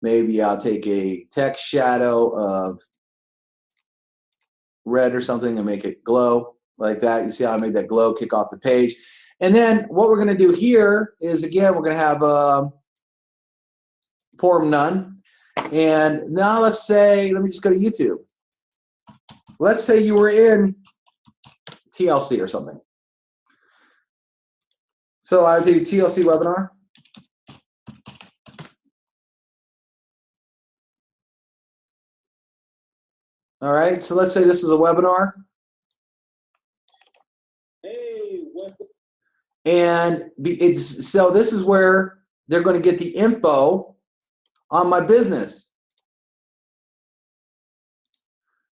Maybe I'll take a text shadow of red or something and make it glow like that. You see how I made that glow kick off the page. And then what we're gonna do here is, again, we're gonna have form none. And now let's say, let me just go to YouTube. Let's say you were in TLC or something. So I would do TLC webinar. All right, so let's say this is a webinar. Hey, and so this is where they're going to get the info on my business.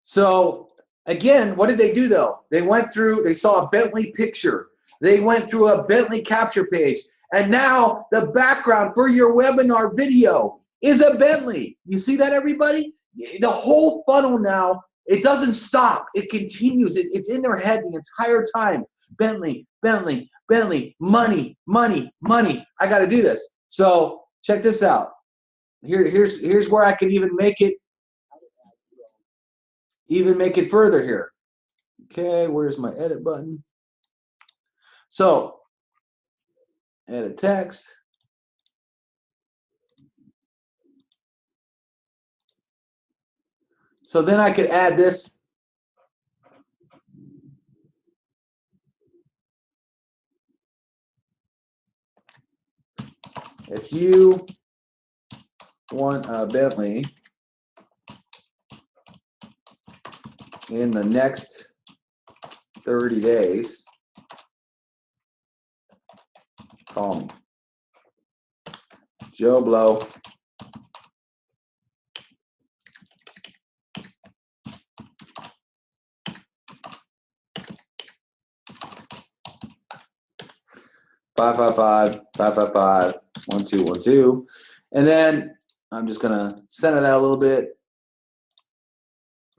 So again, what did they do though? They went through, they saw a Bentley picture. They went through a Bentley capture page. And now the background for your webinar video is a Bentley. You see that, everybody? The whole funnel now, it doesn't stop. It continues. It's in their head the entire time. Bentley, Bentley, Bentley, money, money, money. I got to do this. So check this out. Here's where I can even make it further here. Okay, where's my edit button? So edit text. So then I could add this. If you want a Bentley in the next 30 days, call me. Joe Blow. Five, 555 1212, and then I'm just gonna center that a little bit,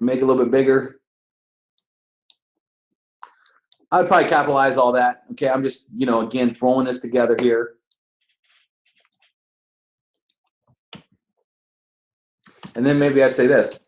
make it a little bit bigger. I'd probably capitalize all that. Okay, I'm just, again, throwing this together here. And then maybe I'd say this.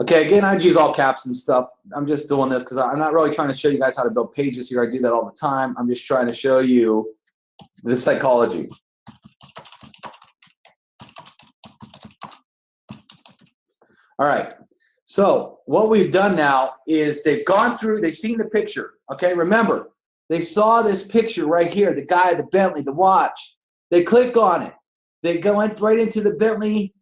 Okay, again, I'd use all caps and stuff. I'm just doing this because I'm not really trying to show you guys how to build pages here. I do that all the time. I'm just trying to show you the psychology. All right. So what we've done now is they've gone through, they've seen the picture. Okay, remember, they saw this picture right here, the guy, the Bentley, the watch. They click on it. They go right into the Bentley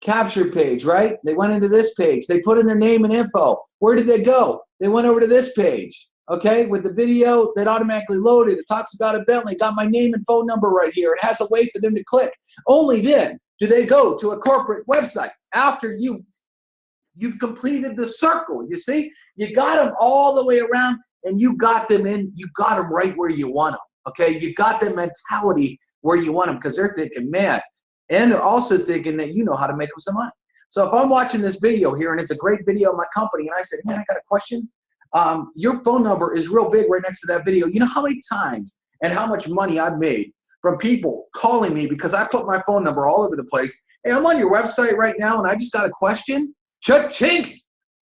capture page, right? They went into this page. They put in their name and info. Where did they go? They went over to this page, okay, with the video that automatically loaded. It talks about a Bentley. Got my name and phone number right here. It has a way for them to click. Only then do they go to a corporate website after you've completed the circle. You see, you got them all the way around, and you got them right where you want them. Okay, you got the mentality where you want them because they're thinking, man, and they're also thinking that you know how to make them some money. So if I'm watching this video here and it's a great video of my company, and I said, man, I got a question. Your phone number is real big right next to that video. You know how many times and how much money I've made from people calling me because I put my phone number all over the place. Hey, I'm on your website right now, and I just got a question. Cha-ching!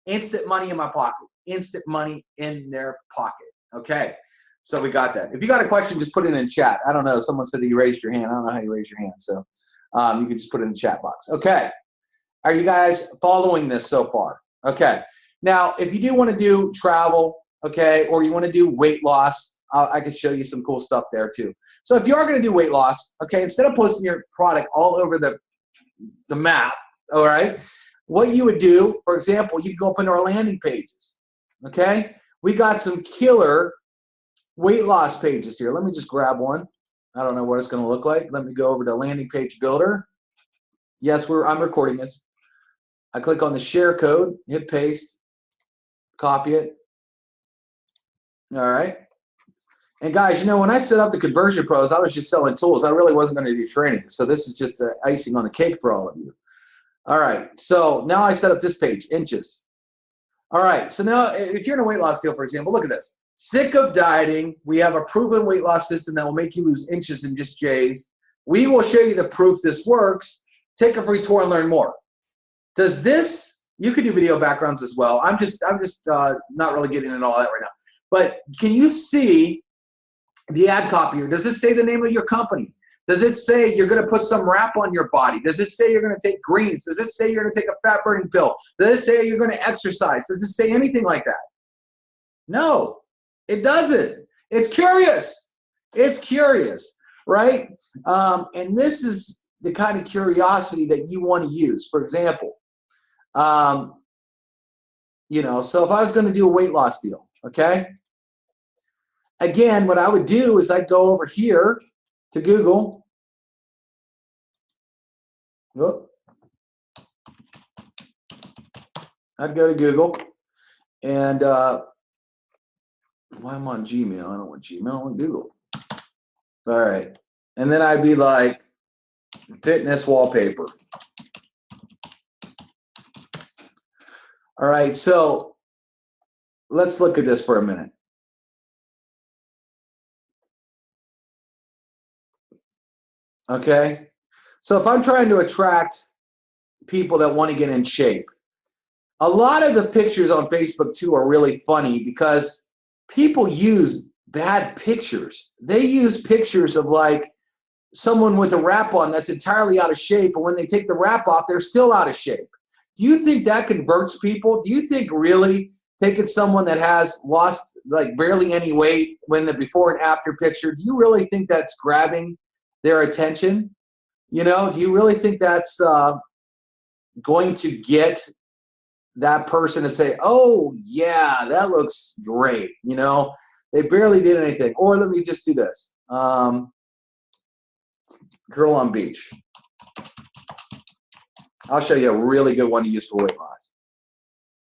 Instant money in my pocket. Instant money in their pocket. Okay, so we got that. If you got a question, just put it in chat. I don't know. Someone said that you raised your hand. I don't know how you raise your hand, so you can just put it in the chat box. Okay, are you guys following this so far? Okay, now if you do want to do travel, okay, or you want to do weight loss, I can show you some cool stuff there too. So if you are going to do weight loss, okay, instead of posting your product all over the map, all right, what you would do, for example, you go up into our landing pages, okay? We got some killer weight loss pages here. Let me just grab one. I don't know what it's going to look like. Let me go over to landing page builder. Yes, I'm recording this. I click on the share code, hit paste, copy it. All right. And guys, you know, when I set up the Conversion Pros, I was just selling tools. I really wasn't going to do training. So this is just the icing on the cake for all of you. All right, so now I set up this page, inches. All right, so now if you're in a weight loss deal, for example, look at this. Sick of dieting. We have a proven weight loss system that will make you lose inches in just J's. We will show you the proof this works. Take a free tour and learn more. Does this, you could do video backgrounds as well. I'm just not really getting into all that right now. But can you see the ad copy here? Does it say the name of your company? Does it say you're going to put some wrap on your body? Does it say you're going to take greens? Does it say you're going to take a fat burning pill? Does it say you're going to exercise? Does it say anything like that? No, it doesn't. It's curious. It's curious, right? And this is the kind of curiosity that you want to use. For example, you know, so if I was going to do a weight loss deal, okay? Again, what I would do is I'd go over here to Google. Whoop. I'd go to Google, and why I'm on Gmail? I don't want Gmail. I want Google. All right, and then I'd be like fitness wallpaper. All right, so let's look at this for a minute. Okay, so if I'm trying to attract people that want to get in shape, a lot of the pictures on Facebook too are really funny because people use bad pictures. They use pictures of like someone with a wrap on that's entirely out of shape, and when they take the wrap off, they're still out of shape. Do you think that converts people? Do you think really taking someone that has lost like barely any weight when the before and after picture, do you really think that's grabbing their attention? You know, do you really think that's going to get that person to say, oh yeah, that looks great? You know, they barely did anything. Or let me just do this. Girl on beach. I'll show you a really good one to use for weight loss.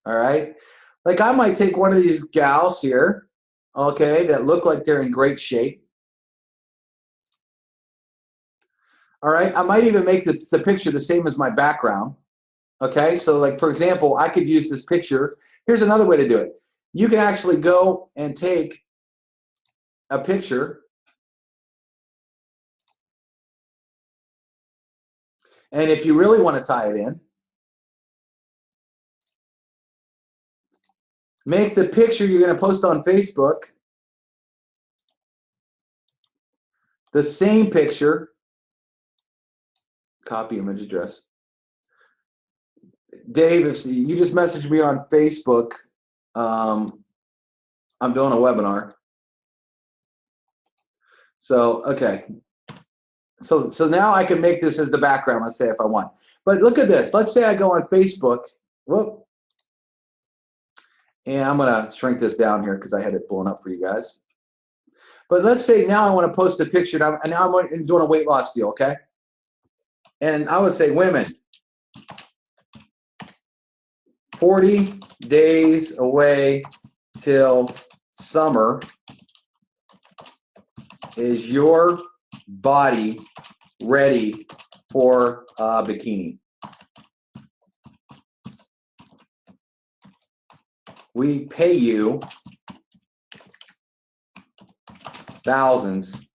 All right. Like I might take one of these gals here, okay, that look like they're in great shape. All right. I might even make the picture the same as my background. Okay. So like, for example, I could use this picture. Here's another way to do it. You can actually go and take a picture. And if you really want to tie it in, make the picture you're going to post on Facebook the same picture. Copy image address. Dave, if you just messaged me on Facebook, I'm doing a webinar. So, okay. So now I can make this as the background, let's say, if I want. But look at this. Let's say I go on Facebook. Whoop. And I'm going to shrink this down here because I had it blown up for you guys. But let's say now I want to post a picture. And now I'm doing a weight loss deal, okay? And I would say, women, 40 days away till summer. Is your body ready for a bikini? We pay you thousands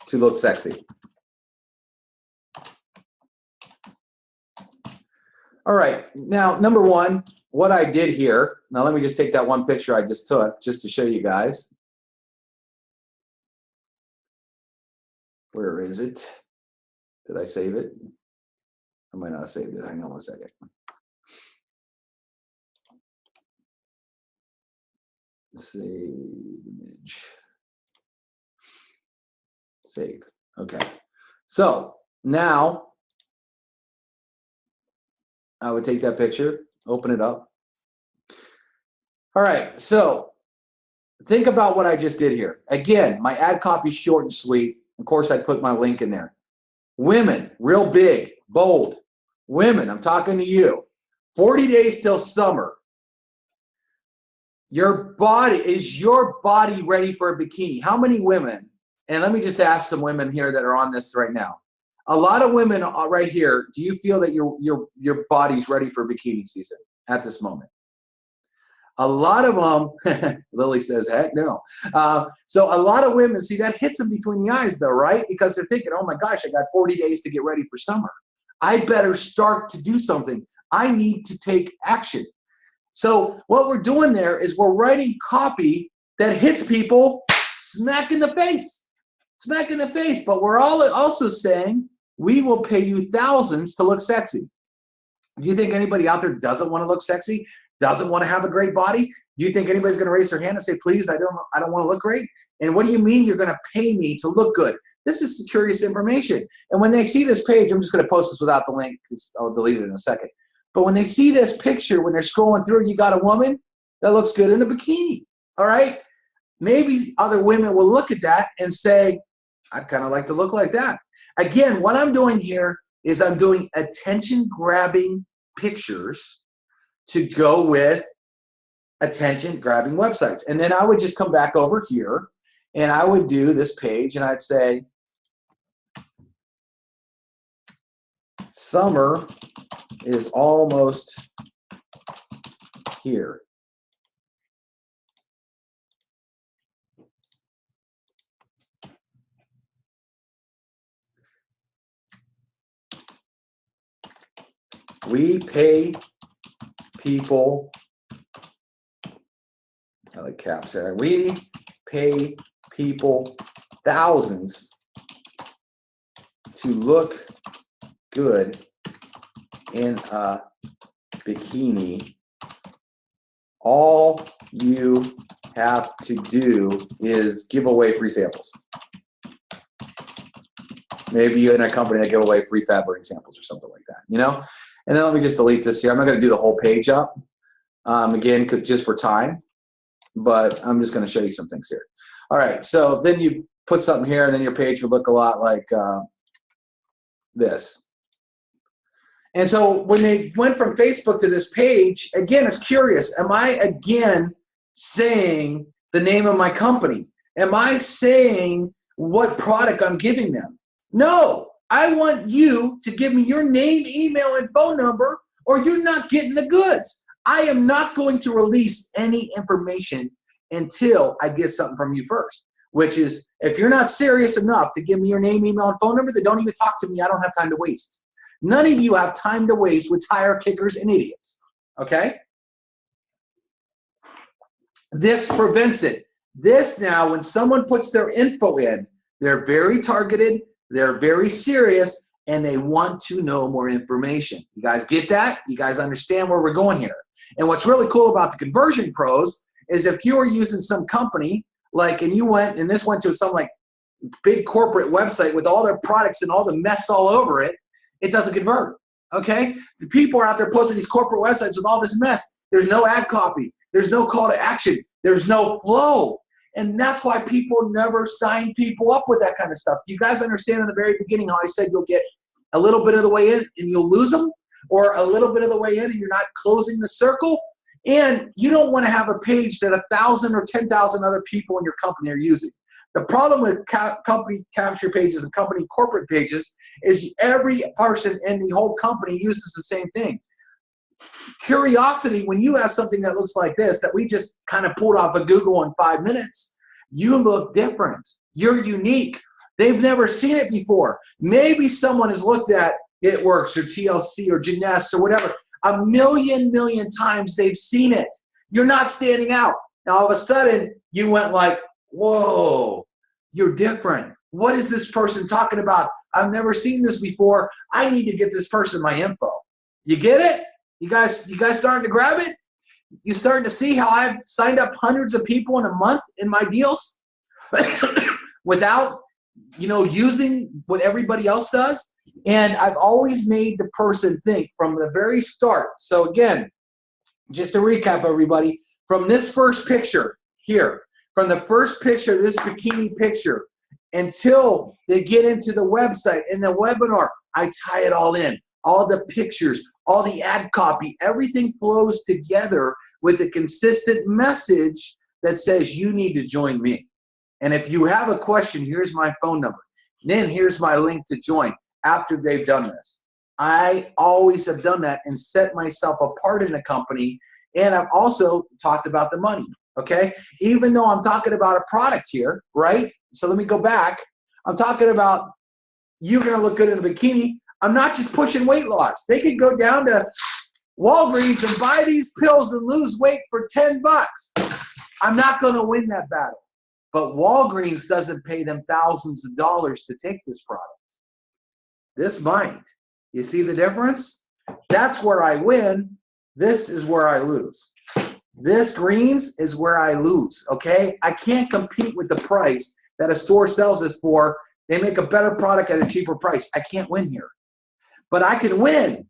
to look sexy. All right, now number one, what I did here, now let me just take that one picture I just took just to show you guys. Where is it? Did I save it? I might not have saved it. Hang on one second. Save image. Save. Okay. So now I would take that picture, open it up. All right. So think about what I just did here. Again, my ad copy is short and sweet. Of course, I put my link in there. Women, real big, bold. Women, I'm talking to you. 40 days till summer. Your body, is your body ready for a bikini? How many women, and let me just ask some women here that are on this right now. A lot of women right here, do you feel that your body's ready for bikini season at this moment? A lot of them, Lily says, heck no. So a lot of women, see, that hits them between the eyes though, right? Because they're thinking, oh my gosh, I got 40 days to get ready for summer. I better start to do something. I need to take action. So what we're doing there is we're writing copy that hits people smack in the face. Smack in the face. But we're all also saying, we will pay you thousands to look sexy. Do you think anybody out there doesn't want to look sexy? Doesn't want to have a great body? Do you think anybody's going to raise their hand and say, please, I don't want to look great? And what do you mean you're going to pay me to look good? This is curious information. And when they see this page, I'm just going to post this without the link because I'll delete it in a second. But when they see this picture, when they're scrolling through, you got a woman that looks good in a bikini, all right? Maybe other women will look at that and say, I'd kind of like to look like that. Again, what I'm doing here is I'm doing attention-grabbing pictures to go with attention-grabbing websites. And then I would just come back over here, and I would do this page, and I'd say, summer is almost here. We pay people, I like caps there. We pay people thousands to look good in a bikini. All you have to do is give away free samples. Maybe you're in a company that give away free fat burning samples or something like that, you know? And then let me just delete this here. I'm not going to do the whole page up, again, just for time, but I'm just going to show you some things here. All right, so then you put something here, and then your page would look a lot like this. And so when they went from Facebook to this page, again, it's curious. Am I, again, saying the name of my company? Am I saying what product I'm giving them? No. I want you to give me your name, email, and phone number, or you're not getting the goods. I am not going to release any information until I get something from you first, which is if you're not serious enough to give me your name, email, and phone number, then don't even talk to me. I don't have time to waste. None of you have time to waste with tire kickers and idiots, okay? This prevents it. This now, when someone puts their info in, they're very targeted, they're very serious, and they want to know more information. You guys get that? You guys understand where we're going here? And what's really cool about the Conversion Pros is if you were using some company, like, and you went, and this went to some like big corporate website with all their products and all the mess all over it, it doesn't convert, okay? The people are out there posting these corporate websites with all this mess. There's no ad copy. There's no call to action. There's no flow. And that's why people never sign people up with that kind of stuff. Do you guys understand in the very beginning how I said you'll get a little bit of the way in and you'll lose them? Or a little bit of the way in and you're not closing the circle? And you don't want to have a page that 1,000 or 10,000 other people in your company are using. The problem with company capture pages and company corporate pages is every person in the whole company uses the same thing. Curiosity, when you have something that looks like this, that we just kind of pulled off of Google in 5 minutes, you look different. You're unique. They've never seen it before. Maybe someone has looked at It Works or TLC or Gymnast or whatever. A million times they've seen it. You're not standing out. Now all of a sudden you went like, whoa, you're different. What is this person talking about? I've never seen this before. I need to get this person my info. You get it? You guys starting to grab it? You starting to see how I've signed up hundreds of people in a month in my deals without, using what everybody else does? And I've always made the person think from the very start. So again, just to recap everybody, from this first picture here, from the first picture, this bikini picture, until they get into the website and the webinar, I tie it all in. All the pictures, all the ad copy, everything flows together with a consistent message that says you need to join me. And if you have a question, here's my phone number. Then here's my link to join after they've done this. I always have done that and set myself apart in a company. And I've also talked about the money, okay? Even though I'm talking about a product here, right? So let me go back. I'm talking about you're gonna look good in a bikini. I'm not just pushing weight loss. They could go down to Walgreens and buy these pills and lose weight for $10. I'm not gonna win that battle. But Walgreens doesn't pay them thousands of dollars to take this product. This might. You see the difference? That's where I win. This is where I lose. This greens is where I lose, okay? I can't compete with the price that a store sells this for. They make a better product at a cheaper price. I can't win here. But I can win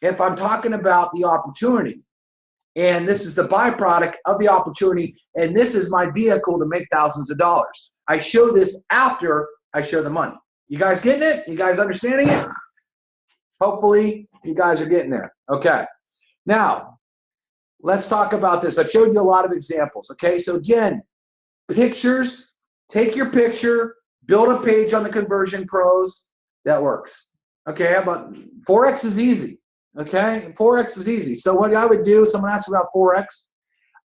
if I'm talking about the opportunity. And this is the byproduct of the opportunity. And this is my vehicle to make thousands of dollars. I show this after I show the money. You guys getting it? You guys understanding it? Hopefully you guys are getting there. Okay. Now, let's talk about this. I've showed you a lot of examples. Okay. So again, pictures, take your picture, build a page on the Conversion Pros. That works. Okay. How about Forex is easy. Okay. Forex is easy. So what I would do, someone asked about Forex,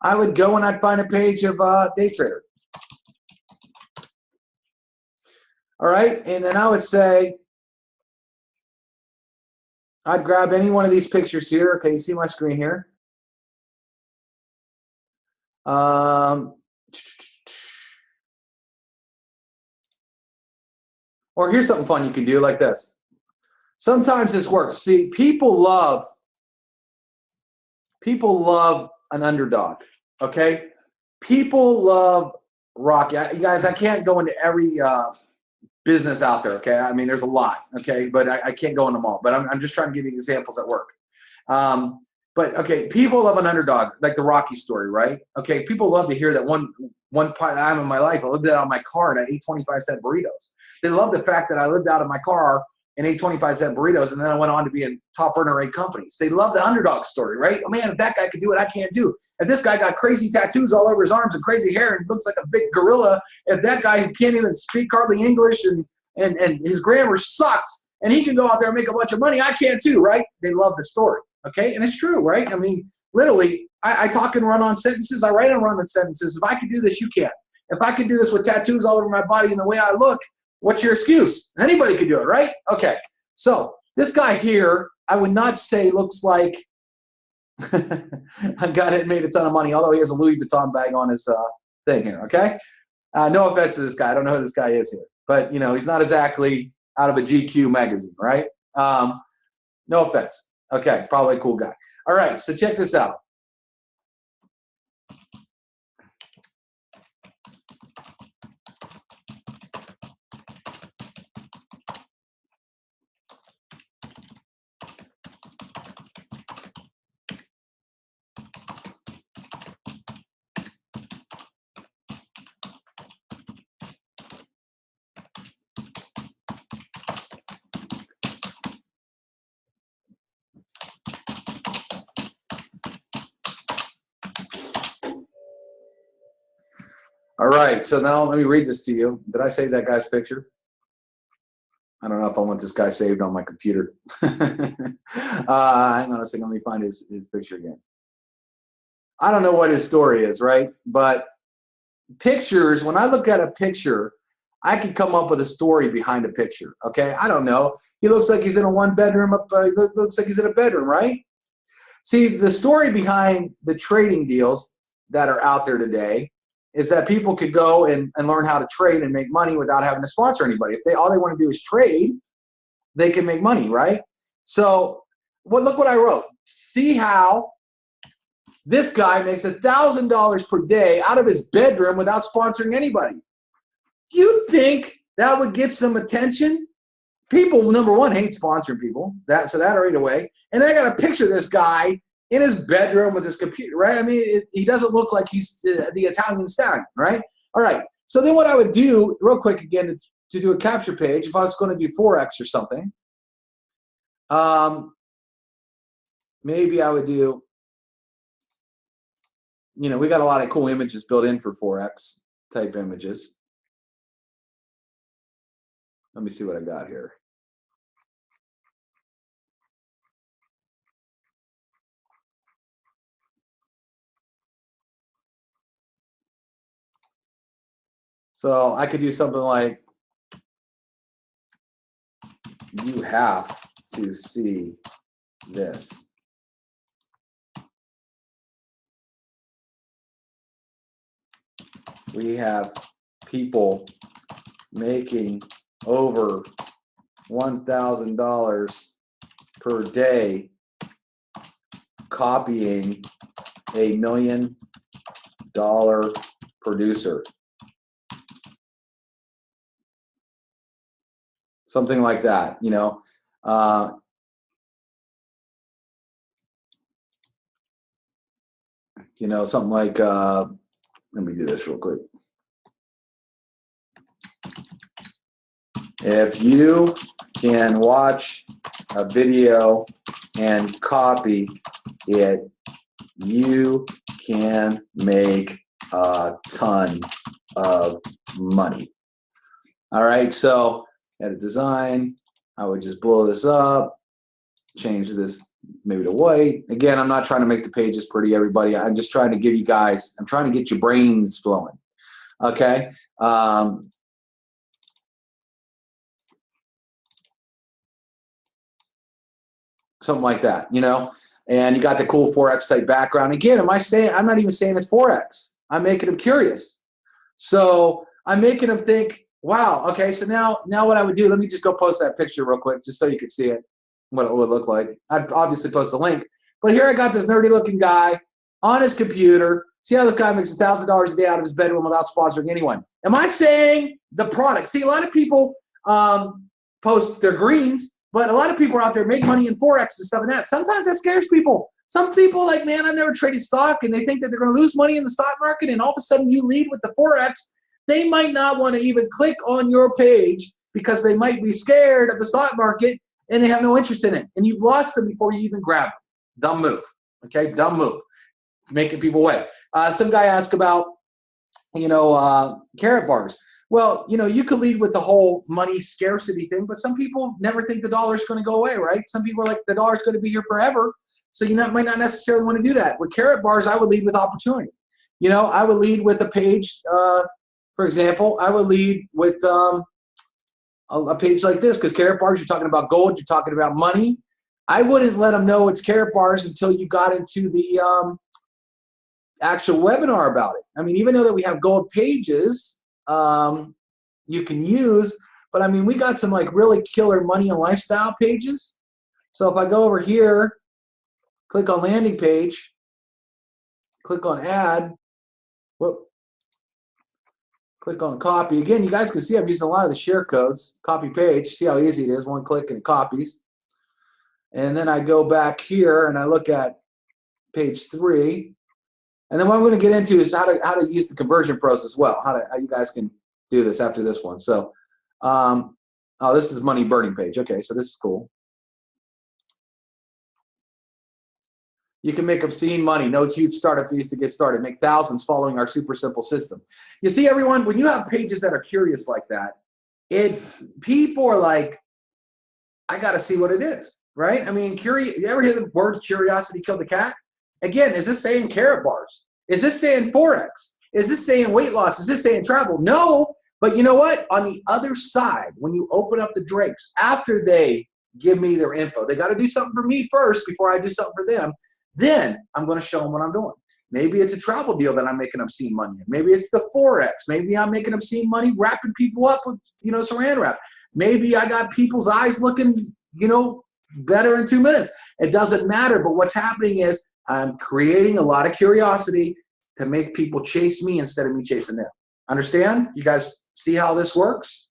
I would go and I'd find a page of Day Trader. All right. And then I would say, I'd grab any one of these pictures here. Okay. You see my screen here. Or here's something fun you can do like this. Sometimes this works. See, people love an underdog, okay? People love Rocky. You guys, I can't go into every business out there, okay? I mean, there's a lot, okay? But I can't go into them all. But I'm just trying to give you examples that work. But, okay, people love an underdog, like the Rocky story, right? Okay, people love to hear that one time in my life, I lived out of my car and I ate 25-cent burritos. They love the fact that I lived out of my car and ate 25-cent burritos, and then I went on to be in top earner 8 companies. They love the underdog story, right? Oh man, if that guy could do it, I can't do. If this guy got crazy tattoos all over his arms and crazy hair and looks like a big gorilla, if that guy who can't even speak hardly English and his grammar sucks, and he can go out there and make a bunch of money, I can too, right? They love the story, okay? And it's true, right? I mean, literally, I talk and run on sentences. I write and run on sentences. If I can do this, you can. If I can do this with tattoos all over my body and the way I look, what's your excuse? Anybody could do it, right? Okay. So this guy here, I would not say looks like A guy that made a ton of money, although he has a Louis Vuitton bag on his thing here, okay? No offense to this guy. I don't know who this guy is here. But, you know, he's not exactly out of a GQ magazine, right? No offense. Okay, probably a cool guy. All right, so check this out. All right, so now let me read this to you. Did I save that guy's picture? I don't know if I want this guy saved on my computer. Hang on a second, let me find his picture again. I don't know what his story is, right? But pictures, when I look at a picture, I can come up with a story behind a picture, okay? I don't know. He looks like he's in a one-bedroom, looks like he's in a bedroom, right? See, the story behind the trading deals that are out there today is that people could go and learn how to trade and make money without having to sponsor anybody. If all they want to do is trade, they can make money, right? So look what I wrote. See how this guy makes $1,000 per day out of his bedroom without sponsoring anybody. Do you think that would get some attention? People, number one, hate sponsoring people. So that right away. And I got a picture of this guy in his bedroom with his computer, right? I mean, he doesn't look like he's the Italian stallion, right? All right. So then what I would do, real quick again, to do a capture page, if I was going to do Forex or something, maybe I would do, you know, we got a lot of cool images built in for Forex type images. Let me see what I got here. So I could do something like, you have to see this. We have people making over $1,000 per day copying $1 million producer. Something like that, you know. You know, something like, let me do this real quick. If you can watch a video and copy it, you can make a ton of money. All right, so edit design, I would just blow this up, change this maybe to white. Again, I'm not trying to make the pages pretty, everybody. I'm just trying to give you guys, I'm trying to get your brains flowing, okay? Something like that, you know? And you got the cool Forex type background. Again, I'm not even saying it's Forex. I'm making them curious. So I'm making them think, wow, okay, so now what I would do, let me just go post that picture real quick just so you can see it, what it would look like. I'd obviously post the link. But here I got this nerdy looking guy on his computer. See how this guy makes $1,000 a day out of his bedroom without sponsoring anyone. Am I saying the product? See, a lot of people post their greens, but a lot of people are out there make money in Forex and stuff like that. Sometimes that scares people. Some people like, man, I've never traded stock, and they think that they're going to lose money in the stock market, and all of a sudden you lead with the Forex. They might not want to even click on your page because they might be scared of the stock market and they have no interest in it. And you've lost them before you even grab them. Dumb move, okay? Dumb move. Making people wait. Some guy asked about, you know, carrot bars. Well, you know, you could lead with the whole money scarcity thing, but some people never think the dollar's going to go away, right? Some people are like, the dollar's going to be here forever. So you might not necessarily want to do that. With carrot bars, I would lead with opportunity. You know, I would lead with a page, for example, I would lead with a page like this, because carrot bars, you're talking about gold, you're talking about money. I wouldn't let them know it's Carrot Bars until you got into the actual webinar about it. I mean, even though that we have gold pages you can use, but I mean, we got some like really killer money and lifestyle pages. So if I go over here, click on landing page, click on add, whoop, click on copy. Again, you guys can see I'm using a lot of the share codes. Copy page, see how easy it is, one click and it copies. And then I go back here and I look at page 3. And then what I'm going to get into is how to use the Conversion Pros as well, how you guys can do this after this one. So, oh, this is money burning page. Okay, so this is cool. You can make obscene money, no huge startup fees to get started, make thousands following our super simple system. You see, everyone, when you have pages that are curious like that, people are like, I got to see what it is, right? I mean, you ever hear the word curiosity killed the cat? Again, is this saying Carrot Bars? Is this saying Forex? Is this saying weight loss? Is this saying travel? No, but you know what? On the other side, when you open up the drinks, after they give me their info, they got to do something for me first before I do something for them. Then I'm going to show them what I'm doing. Maybe it's a travel deal that I'm making obscene money in. Maybe it's the Forex. Maybe I'm making obscene money wrapping people up with, saran wrap. Maybe I got people's eyes looking, better in 2 minutes. It doesn't matter, but what's happening is I'm creating a lot of curiosity to make people chase me instead of me chasing them. Understand? You guys see how this works?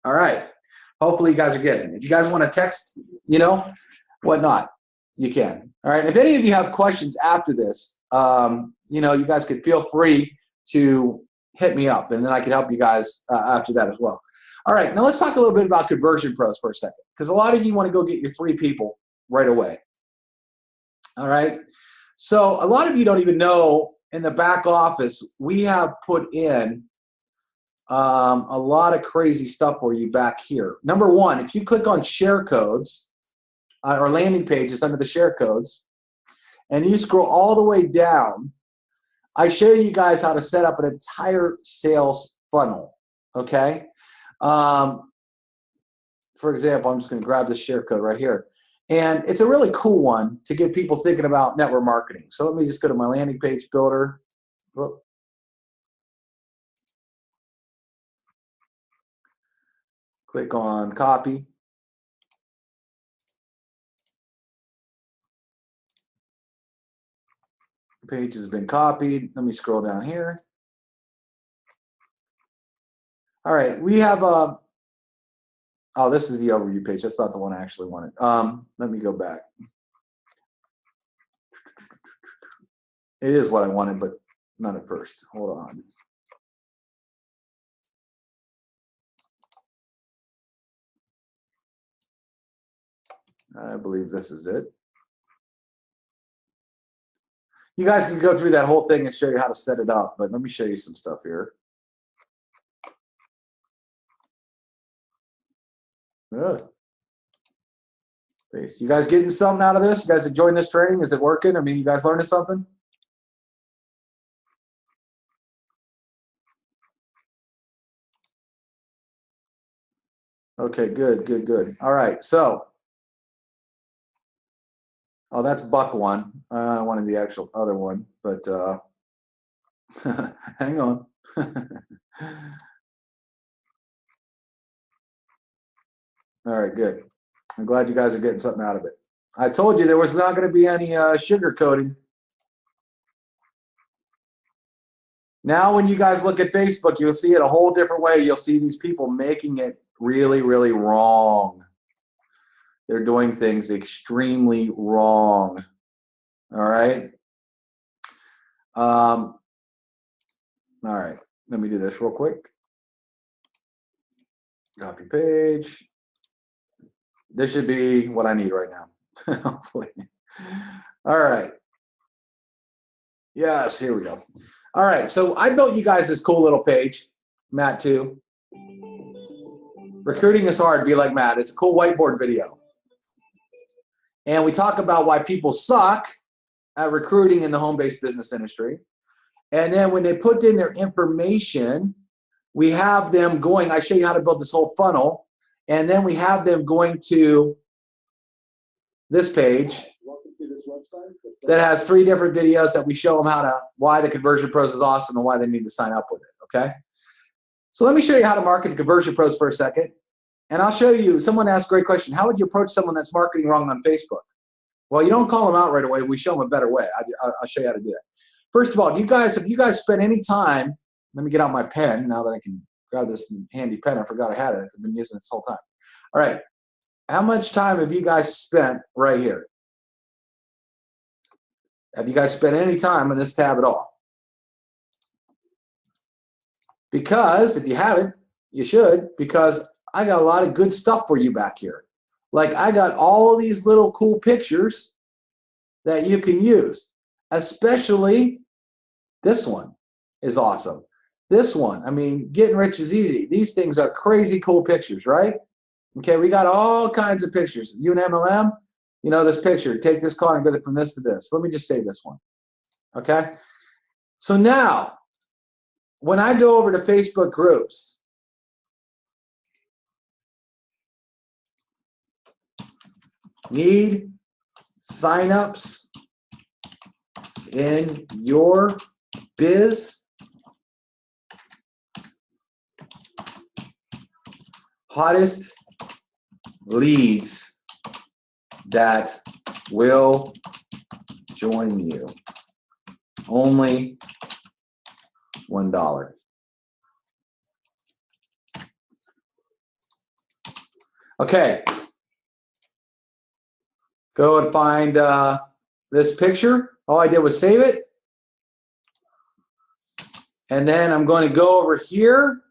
All right. Hopefully you guys are getting it. If you guys want to text, whatnot, you can. All right. If any of you have questions after this, you guys could feel free to hit me up, and then I can help you guys after that as well. All right. Now let's talk a little bit about Conversion Pros for a second, because a lot of you want to go get your 3 people right away. All right. So a lot of you don't even know, in the back office, we have put in a lot of crazy stuff for you back here. Number one, if you click on share codes or landing pages under the share codes, and you scroll all the way down, I show you guys how to set up an entire sales funnel. Okay. For example, I'm just going to grab this share code right here. And it's a really cool one to get people thinking about network marketing. So let me just go to my landing page builder. Whoop. Click on copy. The page has been copied. Let me scroll down here. All right, we have a. Oh, this is the overview page. That's not the one I actually wanted. Let me go back. It is what I wanted, but not at first. Hold on. I believe this is it. You guys can go through that whole thing and show you how to set it up, but let me show you some stuff here. Good. You guys getting something out of this? You guys enjoying this training? Is it working? I mean, you guys learning something? Okay, good, good, good. All right, so. Oh, that's Buck one. I wanted the actual other one, but hang on. All right, good. I'm glad you guys are getting something out of it. I told you there was not going to be any sugar coating. Now when you guys look at Facebook, you'll see it a whole different way. You'll see these people making it really, really wrong. They're doing things extremely wrong. All right. All right. Let me do this real quick. Copy page. This should be what I need right now. Hopefully. All right. Yes, here we go. All right. So I built you guys this cool little page. Matt too. Recruiting is hard. Be like Matt. It's a cool whiteboard video. And we talk about why people suck at recruiting in the home-based business industry. And then when they put in their information, we have them going, I show you how to build this whole funnel. And then we have them going to this page that has 3 different videos that we show them why the Conversion Pros is awesome and why they need to sign up with it, okay? So let me show you how to market the Conversion Pros for a second. And I'll show you, someone asked a great question, how would you approach someone that's marketing wrong on Facebook? Well, you don't call them out right away. We show them a better way. I'll show you how to do that. First of all, if you guys spend any time, let me get out my pen now that I can grab this handy pen. I forgot I had it. I've been using it this whole time. All right. How much time have you guys spent right here? Have you guys spent any time on this tab at all? Because if you haven't, you should, because I got a lot of good stuff for you back here. Like I got all these little cool pictures that you can use, especially this one is awesome. This one, I mean, getting rich is easy. These things are crazy cool pictures, right? Okay, we got all kinds of pictures. You and MLM, you know this picture. Take this card and get it from this to this. Let me just say this one, okay? So now, when I go over to Facebook groups, need signups in your biz, hottest leads that will join you, only $1. Okay, go and find this picture. All I did was save it. And then I'm going to go over here,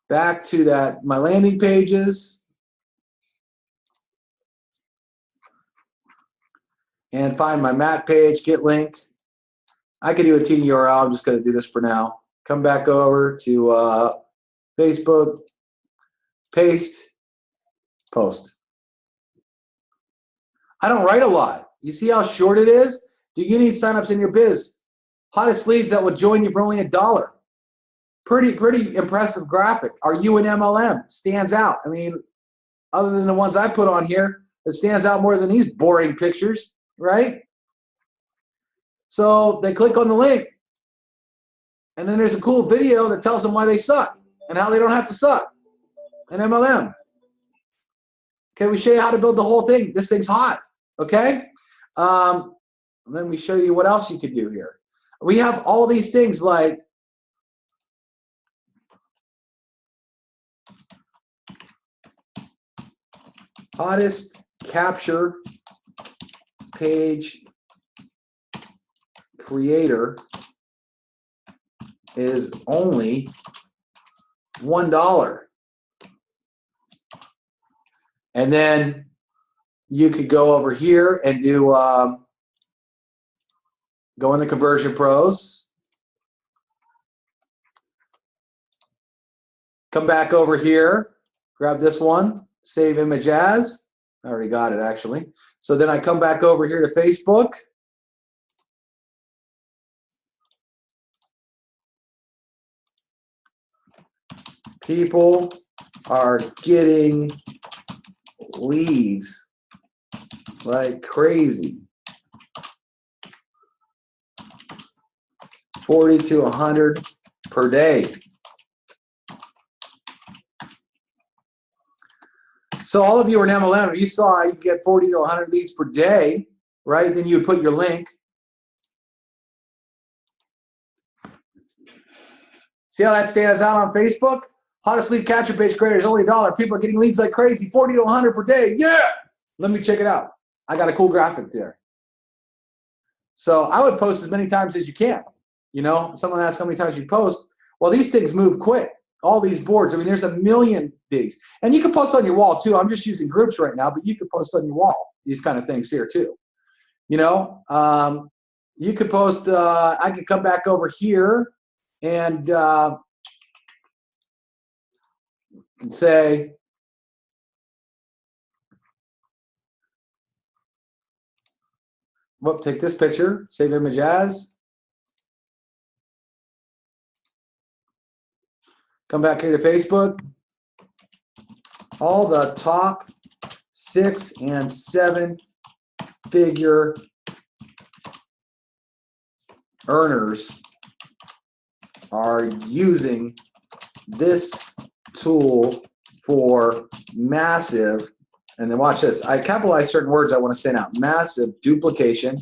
back to my landing pages, and find my map page, get link. I could do a TDURL. I'm just going to do this for now. Come back over to Facebook, paste, post. I don't write a lot. You see how short it is? Do you need signups in your biz? Hottest leads that will join you for only $1. Pretty impressive graphic. Are you an MLM? Stands out. I mean, other than the ones I put on here, it stands out more than these boring pictures, right? So they click on the link, and then there's a cool video that tells them why they suck and how they don't have to suck. An MLM. Okay, we show you how to build the whole thing. This thing's hot, okay? Then we show you what else you could do here. We have all these things like hottest capture page creator is only $1. And then you could go over here and do go in the Conversion Pros. Come back over here, grab this one, save image as. I already got it actually. So then I come back over here to Facebook. People are getting leads like crazy. 40 to 100 per day. So all of you are an MLM. If you saw you get 40 to 100 leads per day, right? Then you would put your link. See how that stands out on Facebook? Hottest lead capture page creator is only $1. People are getting leads like crazy, 40 to 100 per day. Yeah! Let me check it out. I got a cool graphic there. So I would post as many times as you can. You know, someone asks how many times you post. Well, these things move quick. All these boards. I mean, there's a million of these. And you can post on your wall too. I'm just using groups right now, but you could post on your wall. These kind of things here too. You know, you could post, I could come back over here and say, whoop, take this picture, save image as. Come back here to Facebook. all the top 6 and 7 figure earners are using this tool for massive, and then watch this, I capitalize certain words I want to stand out, massive duplication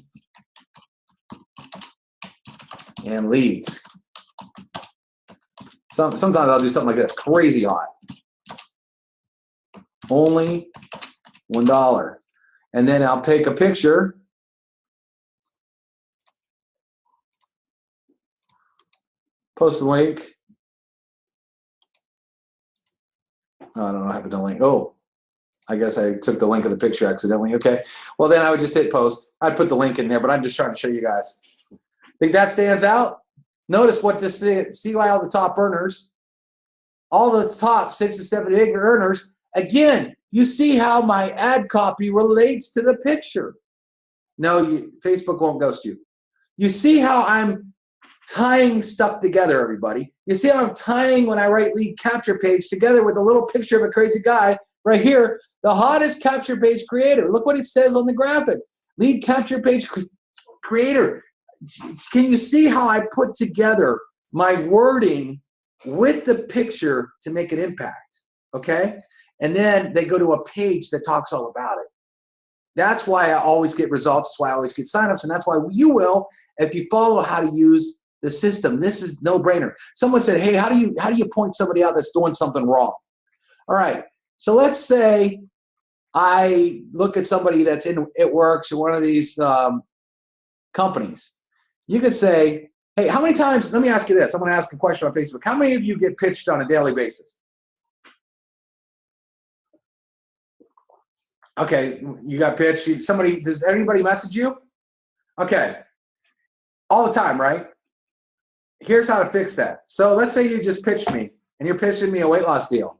and leads. Sometimes I'll do something like this, crazy hot. Only $1. And then I'll take a picture. Post the link. Oh, I don't know how to do a link. Oh, I guess I took the link of the picture accidentally. Okay. Well, then I would just hit post. I'd put the link in there, but I'm just trying to show you guys. Think that stands out? Notice what this see why all the top earners, all the top 6 to 7 figure earners. Again, you see how my ad copy relates to the picture. No, Facebook won't ghost you. You see how I'm tying stuff together, everybody. You see how I'm tying, when I write lead capture page, together with a little picture of a crazy guy right here, the hottest capture page creator. Look what it says on the graphic. Lead capture page creator. Can you see how I put together my wording with the picture to make an impact? Okay? And then they go to a page that talks all about it. That's why I always get results. That's why I always get signups. And that's why you will if you follow how to use the system. This is no brainer. Someone said, hey, how do you point somebody out that's doing something wrong? All right. So let's say I look at somebody that's in It Works or one of these companies. You could say, hey, how many times, let me ask you this. I'm going to ask a question on Facebook. How many of you get pitched on a daily basis? Okay, you got pitched. Does anybody message you? Okay, all the time, right? Here's how to fix that. So let's say you just pitched me, and you're pitching me a weight loss deal.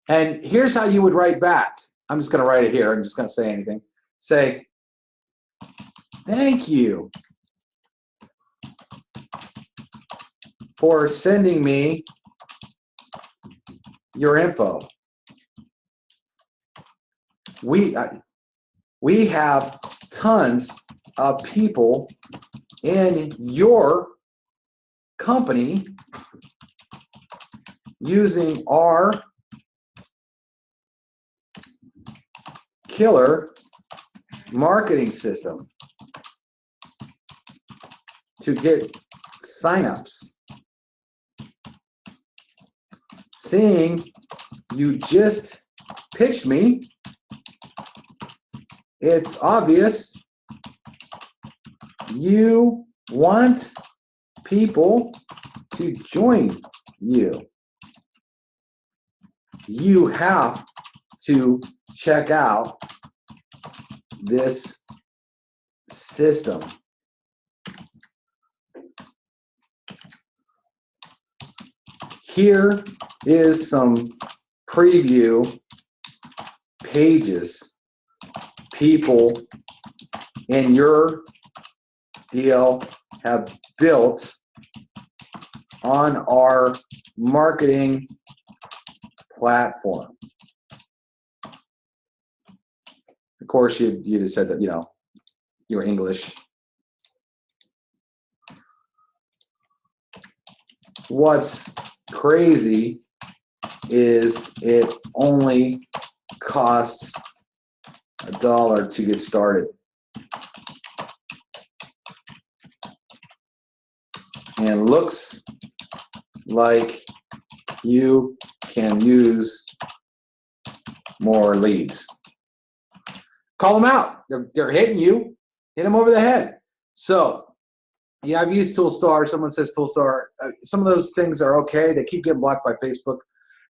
And here's how you would write back. I'm just going to write it here. I'm just going to say anything. Say, thank you for sending me your info. We have tons of people in your company using our killer marketing system to get signups. Seeing you just pitched me, it's obvious you want people to join you. You have to check out this system. Here is some preview pages people in your deal have built on our marketing platform. Of course, you'd have said that, you're English. What's crazy is it only costs $1 to get started. And looks like you can use more leads. Call them out. They're hitting you. Hit them over the head. So, yeah, I've used Toolstar. Someone says Toolstar. Some of those things are okay. They keep getting blocked by Facebook.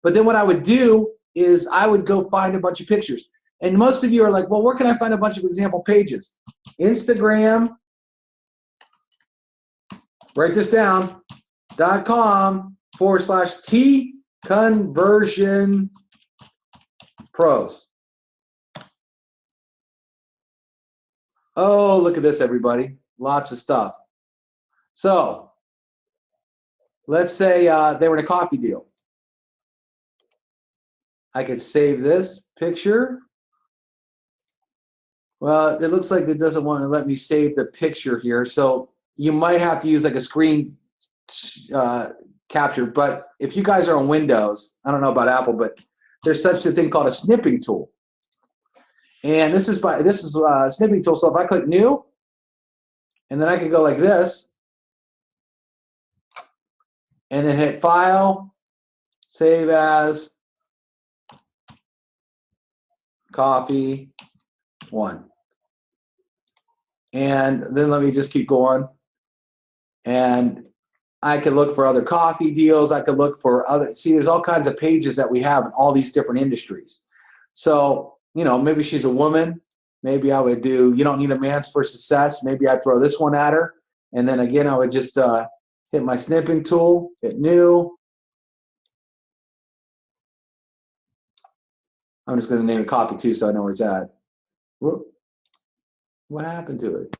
But then what I would do is I would go find a bunch of pictures. And most of you are like, well, where can I find a bunch of example pages? Instagram, write this down, .com/T Conversion Pros. Oh, look at this, everybody. Lots of stuff. So let's say they were in a coffee deal. I could save this picture. Well, it looks like it doesn't want to let me save the picture here. So you might have to use like a screen capture. But if you guys are on Windows, I don't know about Apple, but there's such a thing called a snipping tool. And this is a snipping tool. So if I click new, and then I can go like this, and then hit File, Save As, Coffee 1. And then let me just keep going. And I could look for other coffee deals. I could look for other, see, there's all kinds of pages that we have in all these different industries. So, you know, maybe she's a woman. Maybe I would do, you don't need a man's for success. Maybe I'd throw this one at her. And then again, I would just hit my snipping tool, hit new. I'm just going to name it Coffee 2 so I know where it's at. Whoop. What happened to it?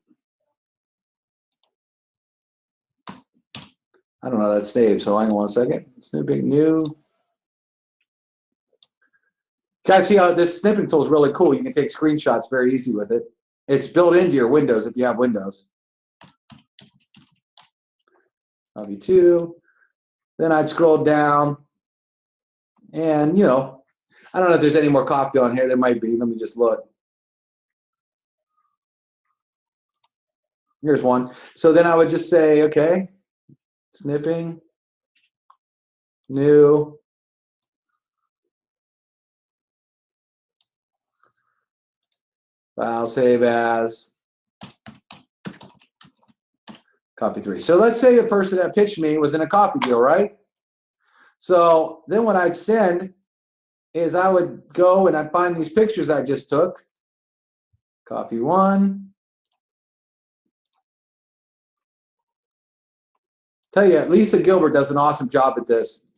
I don't know, that's saved, so hang on 1 second. Snipping new. Guys, see how this snipping tool is really cool. You can take screenshots very easy with it. It's built into your Windows if you have Windows. Coffee 2. Then I'd scroll down. And, you know, I don't know if there's any more coffee on here. There might be. Let me just look. Here's one. So then I would just say, okay, snipping, new, file, save as, Coffee 3. So let's say the person that pitched me was in a coffee deal, right? So then what I'd send is I would go and I'd find these pictures I just took. Coffee 1. Tell you, Lisa Gilbert does an awesome job at this.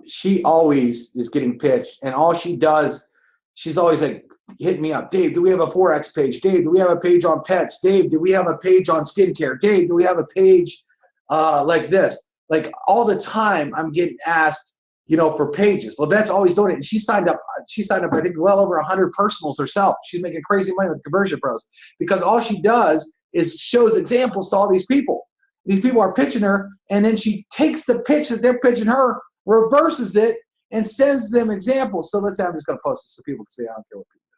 She always is getting pitched, and all she does, she's always like, hit me up. Dave, do we have a Forex page? Dave, do we have a page on pets? Dave, do we have a page on skincare? Dave, do we have a page like this? Like all the time I'm getting asked, you know, for pages. Levette's always doing it. And she signed up, I think, well over 100 personals herself. She's making crazy money with Conversion Pros because all she does is shows examples to all these people. These people are pitching her, and then she takes the pitch that they're pitching her, reverses it, and sends them examples. So let's say I'm just going to post this so people can see. I don't care what people do.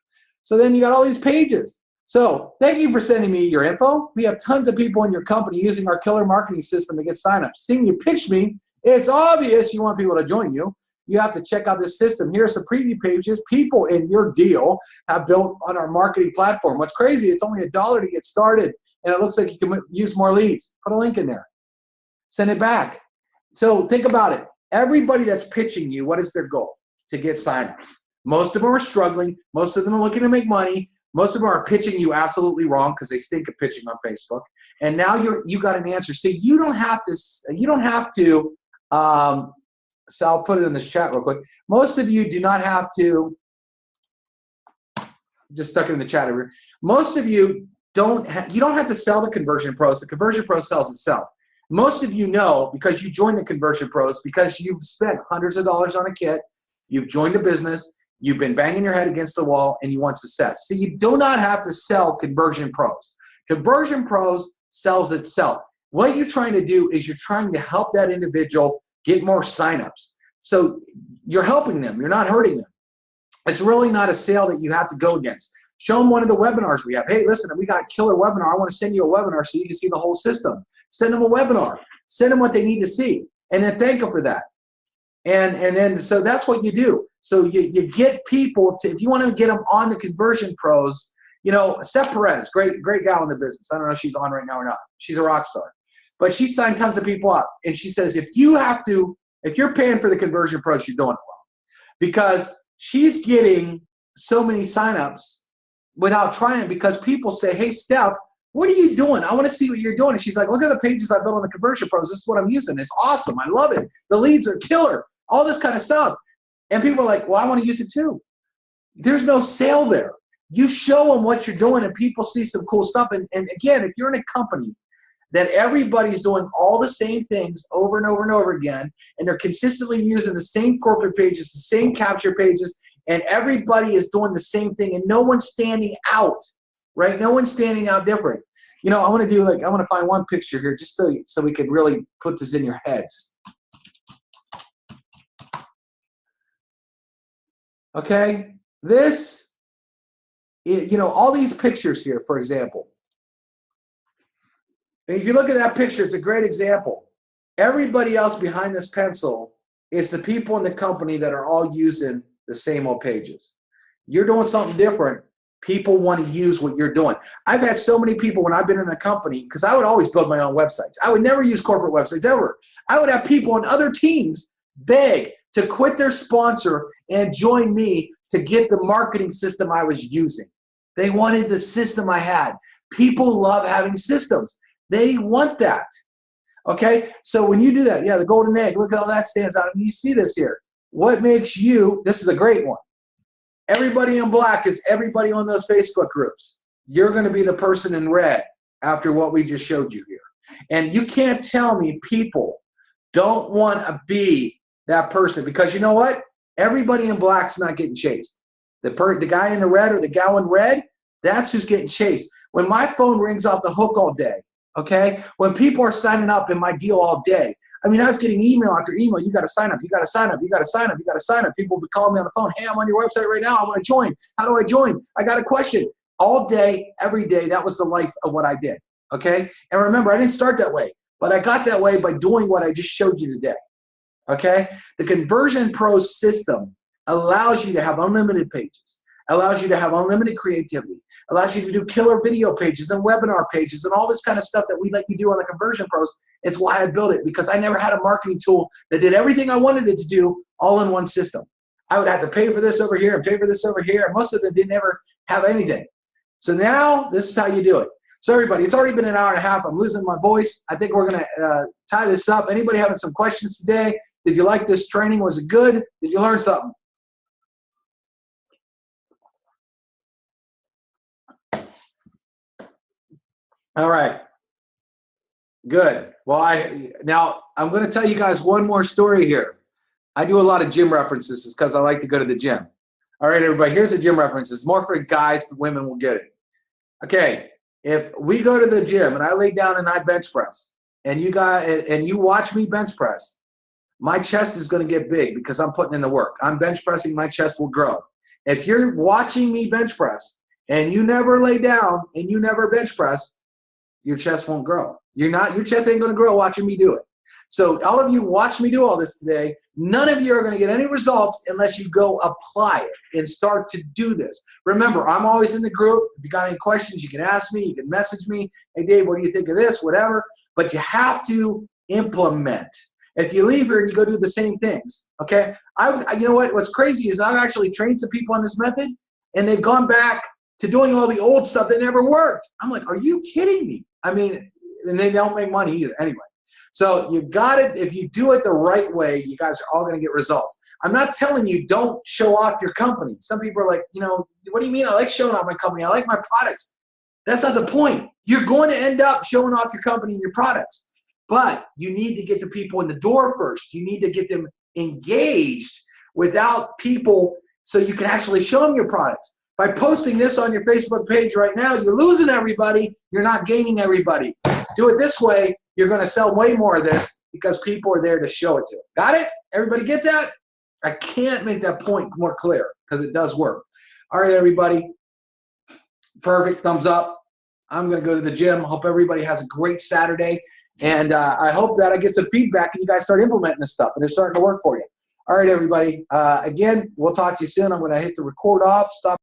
So then you got all these pages. So thank you for sending me your info. We have tons of people in your company using our killer marketing system to get signups. Seeing you pitch me, it's obvious you want people to join you. You have to check out this system. Here are some preview pages people in your deal have built on our marketing platform. What's crazy, it's only $1 to get started. And it looks like you can use more leads. Put a link in there. Send it back. So think about it. Everybody that's pitching you, what is their goal? To get signups. Most of them are struggling. Most of them are looking to make money. Most of them are pitching you absolutely wrong because they stink at pitching on Facebook. And now you got an answer. So you don't have to. So I'll put it in this chat real quick. Most of you do not have to. Just stuck it in the chat over here. Most of you. You don't have to sell the Conversion Pros. The Conversion Pro sells itself. Most of you know because you joined the Conversion Pros because you've spent hundreds of dollars on a kit, you've joined a business, you've been banging your head against the wall, and you want success. So you do not have to sell Conversion Pros. Conversion Pros sells itself. What you're trying to do is you're trying to help that individual get more signups. So you're helping them. You're not hurting them. It's really not a sale that you have to go against. Show them one of the webinars we have. Hey, listen, we got a killer webinar. I want to send you a webinar so you can see the whole system. Send them a webinar. Send them what they need to see. And then thank them for that. And then, so that's what you do. So you get people to, if you want to get them on the Conversion Pros, you know, Steph Perez, great gal in the business. I don't know if she's on right now or not. She's a rock star. But she signed tons of people up. And she says, if you're paying for the Conversion Pros, you're doing it well. Because she's getting so many signups without trying, because people say, hey, Steph, what are you doing? I want to see what you're doing. And she's like, look at the pages I built on the Conversion Pros. This is what I'm using. It's awesome. I love it. The leads are killer. All this kind of stuff. And people are like, well, I want to use it too. There's no sale there. You show them what you're doing and people see some cool stuff. And again, if you're in a company that everybody's doing all the same things over and over and over again, and they're consistently using the same corporate pages, the same capture pages, and everybody is doing the same thing, and no one's standing out, right? No one's standing out different. You know, I want to find one picture here just so we can really put this in your heads. Okay, this, you know, all these pictures here, for example. And if you look at that picture, it's a great example. Everybody else behind this pencil is the people in the company that are all using the same old pages. You're doing something different. People want to use what you're doing. I've had so many people when I've been in a company, because I would always build my own websites. I would never use corporate websites ever. I would have people on other teams beg to quit their sponsor and join me to get the marketing system I was using. They wanted the system I had. People love having systems. They want that. Okay, so when you do that, yeah, the golden egg, look how that stands out. And you see this here. What makes you, this is a great one. Everybody in black is everybody on those Facebook groups. You're going to be the person in red after what we just showed you here. And you can't tell me people don't want to be that person, because you know what? Everybody in black's not getting chased. The guy in the red or the gal in red, that's who's getting chased. When my phone rings off the hook all day, okay? When people are signing up in my deal all day, I mean, I was getting email after email. You got to sign up. You got to sign up. You got to sign up. You got to sign up. People would be calling me on the phone. Hey, I'm on your website right now. I want to join. How do I join? I got a question. All day, every day, that was the life of what I did, okay? And remember, I didn't start that way, but I got that way by doing what I just showed you today, okay? The Conversion Pro system allows you to have unlimited pages, allows you to have unlimited creativity, allows you to do killer video pages and webinar pages and all this kind of stuff that we let you do on the Conversion Pros. It's why I built it, because I never had a marketing tool that did everything I wanted it to do all in one system. I would have to pay for this over here and pay for this over here, and most of them didn't ever have anything. So now this is how you do it. So everybody, it's already been an hour and a half. I'm losing my voice. I think we're going to tie this up. Anybody having some questions today? Did you like this training? Was it good? Did you learn something? All right. Good. Well, now I'm going to tell you guys one more story here. I do a lot of gym references because I like to go to the gym. All right, everybody, here's a gym reference. It's more for guys, but women will get it. Okay, if we go to the gym and I lay down and I bench press, and you watch me bench press, my chest is going to get big because I'm putting in the work. I'm bench pressing, my chest will grow. If you're watching me bench press and you never lay down and you never bench press, your chest won't grow. Your chest ain't going to grow watching me do it. So all of you watch me do all this today. None of you are going to get any results unless you go apply it and start to do this. Remember, I'm always in the group. If you got any questions, you can ask me. You can message me. Hey, Dave, what do you think of this? Whatever. But you have to implement. If you leave here and you go do the same things, okay? You know what? What's crazy is I've actually trained some people on this method, and they've gone back to doing all the old stuff that never worked. I'm like, are you kidding me? I mean, and they don't make money either. Anyway. So you got it. If you do it the right way, you guys are all going to get results. I'm not telling you don't show off your company. Some people are like, you know, what do you mean? I like showing off my company. I like my products. That's not the point. You're going to end up showing off your company and your products. But you need to get the people in the door first. You need to get them engaged without people so you can actually show them your products. By posting this on your Facebook page right now, you're losing everybody. You're not gaining everybody. Do it this way. You're going to sell way more of this because people are there to show it to. Got it? Everybody get that? I can't make that point more clear because it does work. All right, everybody. Perfect. Thumbs up. I'm going to go to the gym. Hope everybody has a great Saturday. And I hope that I get some feedback and you guys start implementing this stuff and it's starting to work for you. All right, everybody. Again, we'll talk to you soon. I'm going to hit the record off. Stop.